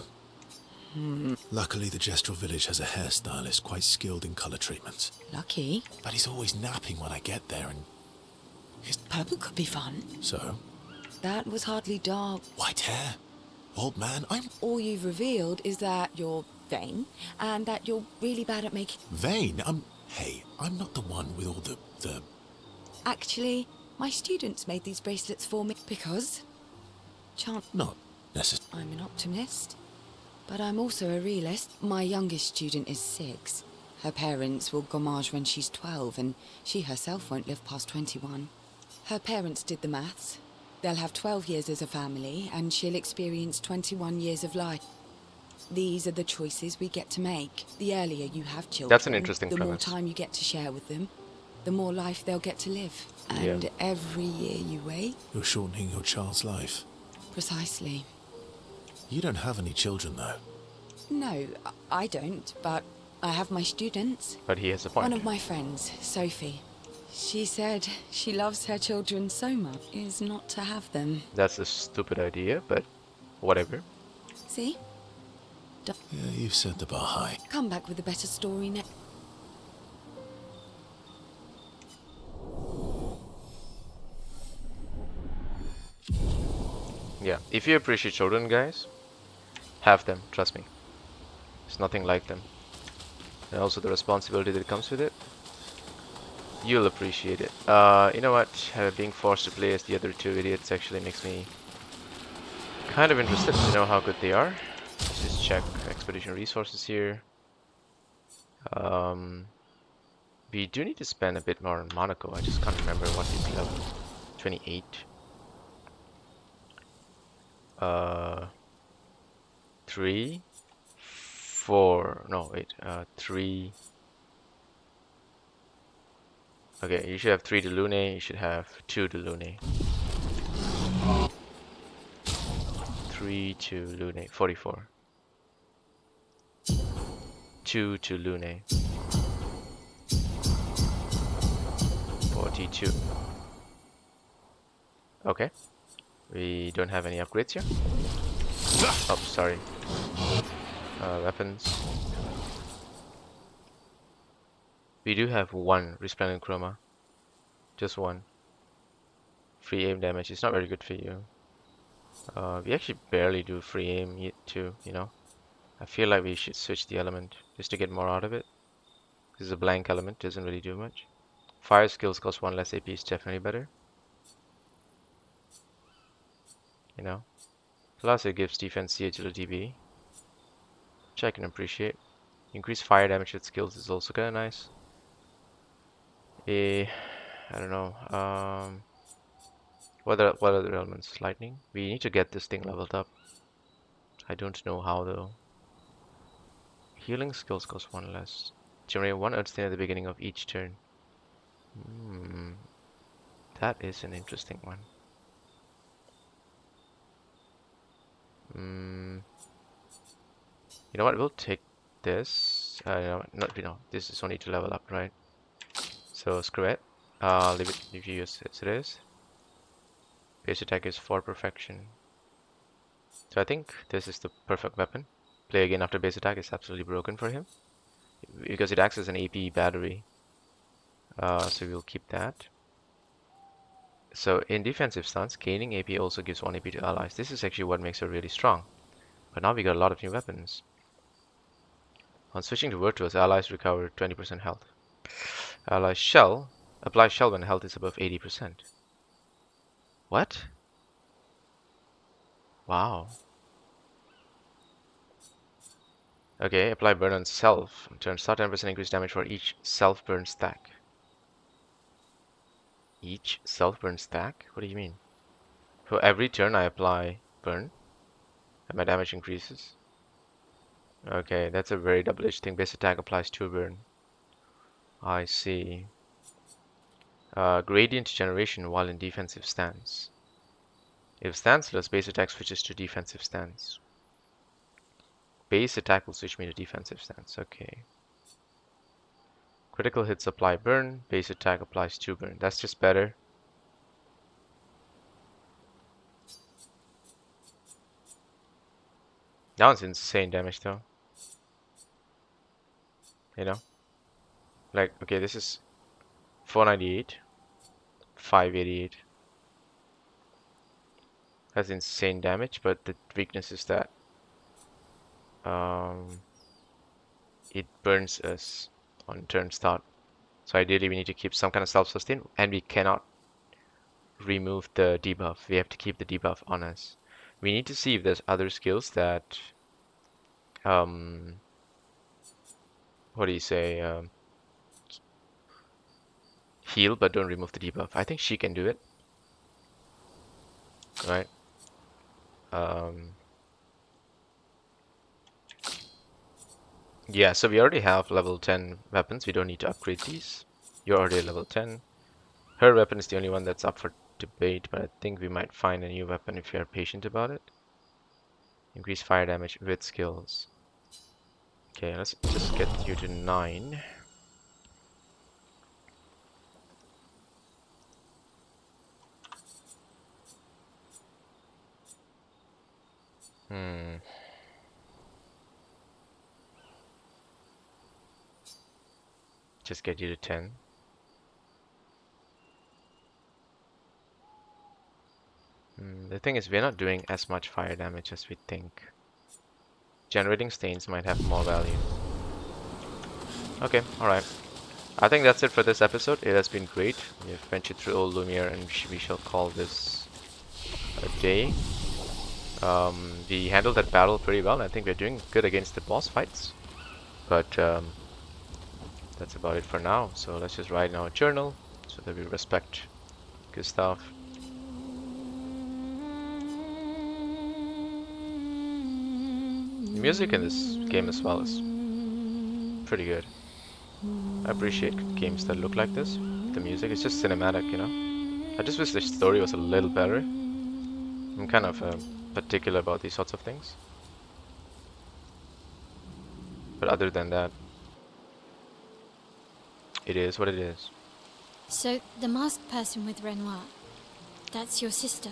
Luckily, the Gestural village has a hairstylist quite skilled in color treatments. Lucky. But he's always napping when I get there, and Purple could be fun. so, That was hardly dark. white hair. Old man, I'm All you've revealed is that you're vain and that you're really bad at making... vain. Hey, I'm not the one with all the... Actually, my students made these bracelets for me because... Not necessarily. I'm an optimist, but I'm also a realist. My youngest student is 6. Her parents will gommage when she's 12, and she herself won't live past 21. Her parents did the maths. They'll have 12 years as a family, and she'll experience 21 years of life. These are the choices we get to make. The earlier you have children, That's an interesting the more premise. time you get to share with them, the more life they'll get to live. And Yeah. every year you wait, You're shortening your child's life. precisely. You don't have any children, though. No, I don't, but I have my students. But he has a point. One of my friends, Sophie, she said she loves her children so much is not to have them. That's a stupid idea, but whatever. See? Yeah, you've set the bar high. Come back with a better story next. Yeah, if you appreciate children, guys, have them, trust me. It's nothing like them. And also the responsibility that comes with it. You'll appreciate it. You know what? Being forced to play as the other 2 idiots actually makes me kind of interested to know how good they are. Let's just check expedition resources here. We do need to spend a bit more on Monaco. I just can't remember what we level. 28. 3, 4. No, wait. 3. Okay, you should have 3 to Lune. You should have 2 to Lune. 3. 3 to Lune, 44. 2 to Lune, 42. Okay. We don't have any upgrades here. Oh, sorry. Weapons. We do have one Resplendent Chroma. Just one. Free aim damage is not very good for you. We actually barely do free aim too, you know. I feel like we should switch the element just to get more out of it. This is a blank element, doesn't really do much. Fire skills cost 1 less AP is definitely better. You know. Plus it gives defense C, agility B, which I can appreciate. Increased fire damage with skills is also kind of nice. I don't know. What other elements? Lightning? We need to get this thing leveled up. I don't know how though. Healing skills cost 1 less. Generate 1 earth stain at the beginning of each turn. That is an interesting one. You know what? We'll take this. No, this is only to level up, right? So screw it. Leave you as it is. Base attack is for perfection. So I think this is the perfect weapon. Play again after base attack is absolutely broken for him because it acts as an AP battery. So we'll keep that. So in defensive stance, gaining AP also gives 1 AP to allies. This is actually what makes her really strong. But now we got a lot of new weapons. On switching to Virtuous, allies recover 20% health. Allies shell apply shell when health is above 80%. What? Wow. Okay, apply burn on self. Turn start 10% increased damage for each self burn stack. Each self burn stack? What do you mean? For every turn I apply burn, and my damage increases. Okay, that's a very double-edged thing. Base attack applies 2 burn. I see. Gradient generation while in defensive stance. If stanceless, base attack switches to defensive stance. Base attack will switch me to defensive stance. Okay. Critical hits apply burn. Base attack applies 2 burn. That's just better. That one's insane damage though. You know? Like, okay, this is 498. 588. That's insane damage, but the weakness is that it burns us on turn start. So ideally we need to keep some kind of self-sustain, and we cannot remove the debuff. We have to keep the debuff on us. We need to see if there's other skills that what do you say, heal but don't remove the debuff. I think she can do it, right? Yeah, so we already have level 10 weapons. We don't need to upgrade these. You're already at level 10. Her weapon is the only one that's up for debate, but I think we might find a new weapon if you are patient about it. Increase fire damage with skills. Okay, let's just get you to 9. Just get you to 10. The thing is, we're not doing as much fire damage as we think. Generating stains might have more value. Okay, alright. I think that's it for this episode. It has been great. We've ventured through Old Lumiere, and we shall call this a day. We handled that battle pretty well. I think we're doing good against the boss fights. But that's about it for now. So let's just write in our journal so that we respect Gustav. The music in this game as well is pretty good. I appreciate games that look like this. The music is just cinematic, you know. I just wish the story was a little better. I'm kind of particular about these sorts of things. But other than that, it is what it is. So, the masked person with Renoir, that's your sister?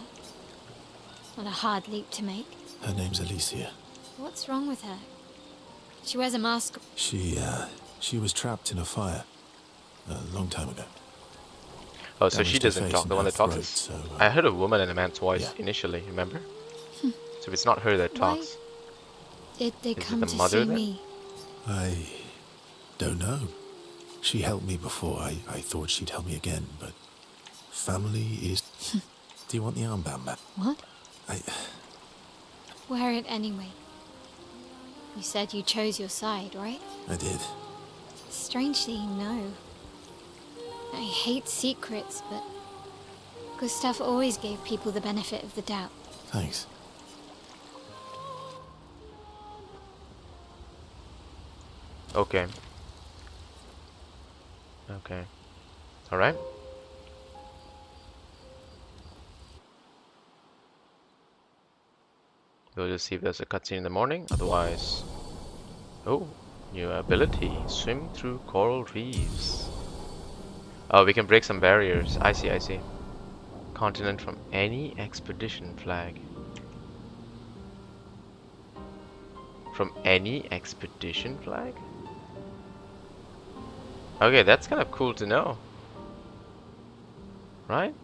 Not a hard leap to make. Her name's Alicia. What's wrong with her? She wears a mask. She was trapped in a fire a long time ago. Oh, so she Damaged her doesn't face talk. and The one her that talks throat, is... so, I heard a woman and a man's voice yeah. initially, remember? So it's not her that Why talks. did they Is it come the to mother see then? me? I don't know. She helped me before. I thought she'd help me again, but family is... Do you want the armband back? What? I... Wear it anyway. You said you chose your side, right? I did. Strangely, no. I hate secrets, but Gustav always gave people the benefit of the doubt. Thanks. Okay. Okay. Alright. We'll just see if there's a cutscene in the morning, otherwise... Oh, new ability. Swim through coral reefs. Oh, we can break some barriers. I see, I see. Continent from any expedition flag. From any expedition flag? Okay, that's kind of cool to know. Right?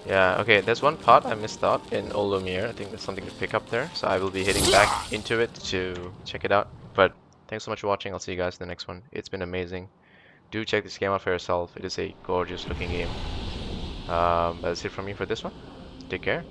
Yeah, okay, there's one part I missed out in Old Lumiere. I think there's something to pick up there, so I will be heading back into it to check it out. But thanks so much for watching. I'll see you guys in the next one. It's been amazing. Do check this game out for yourself. It is a gorgeous looking game. That's it from me for this one. Take care.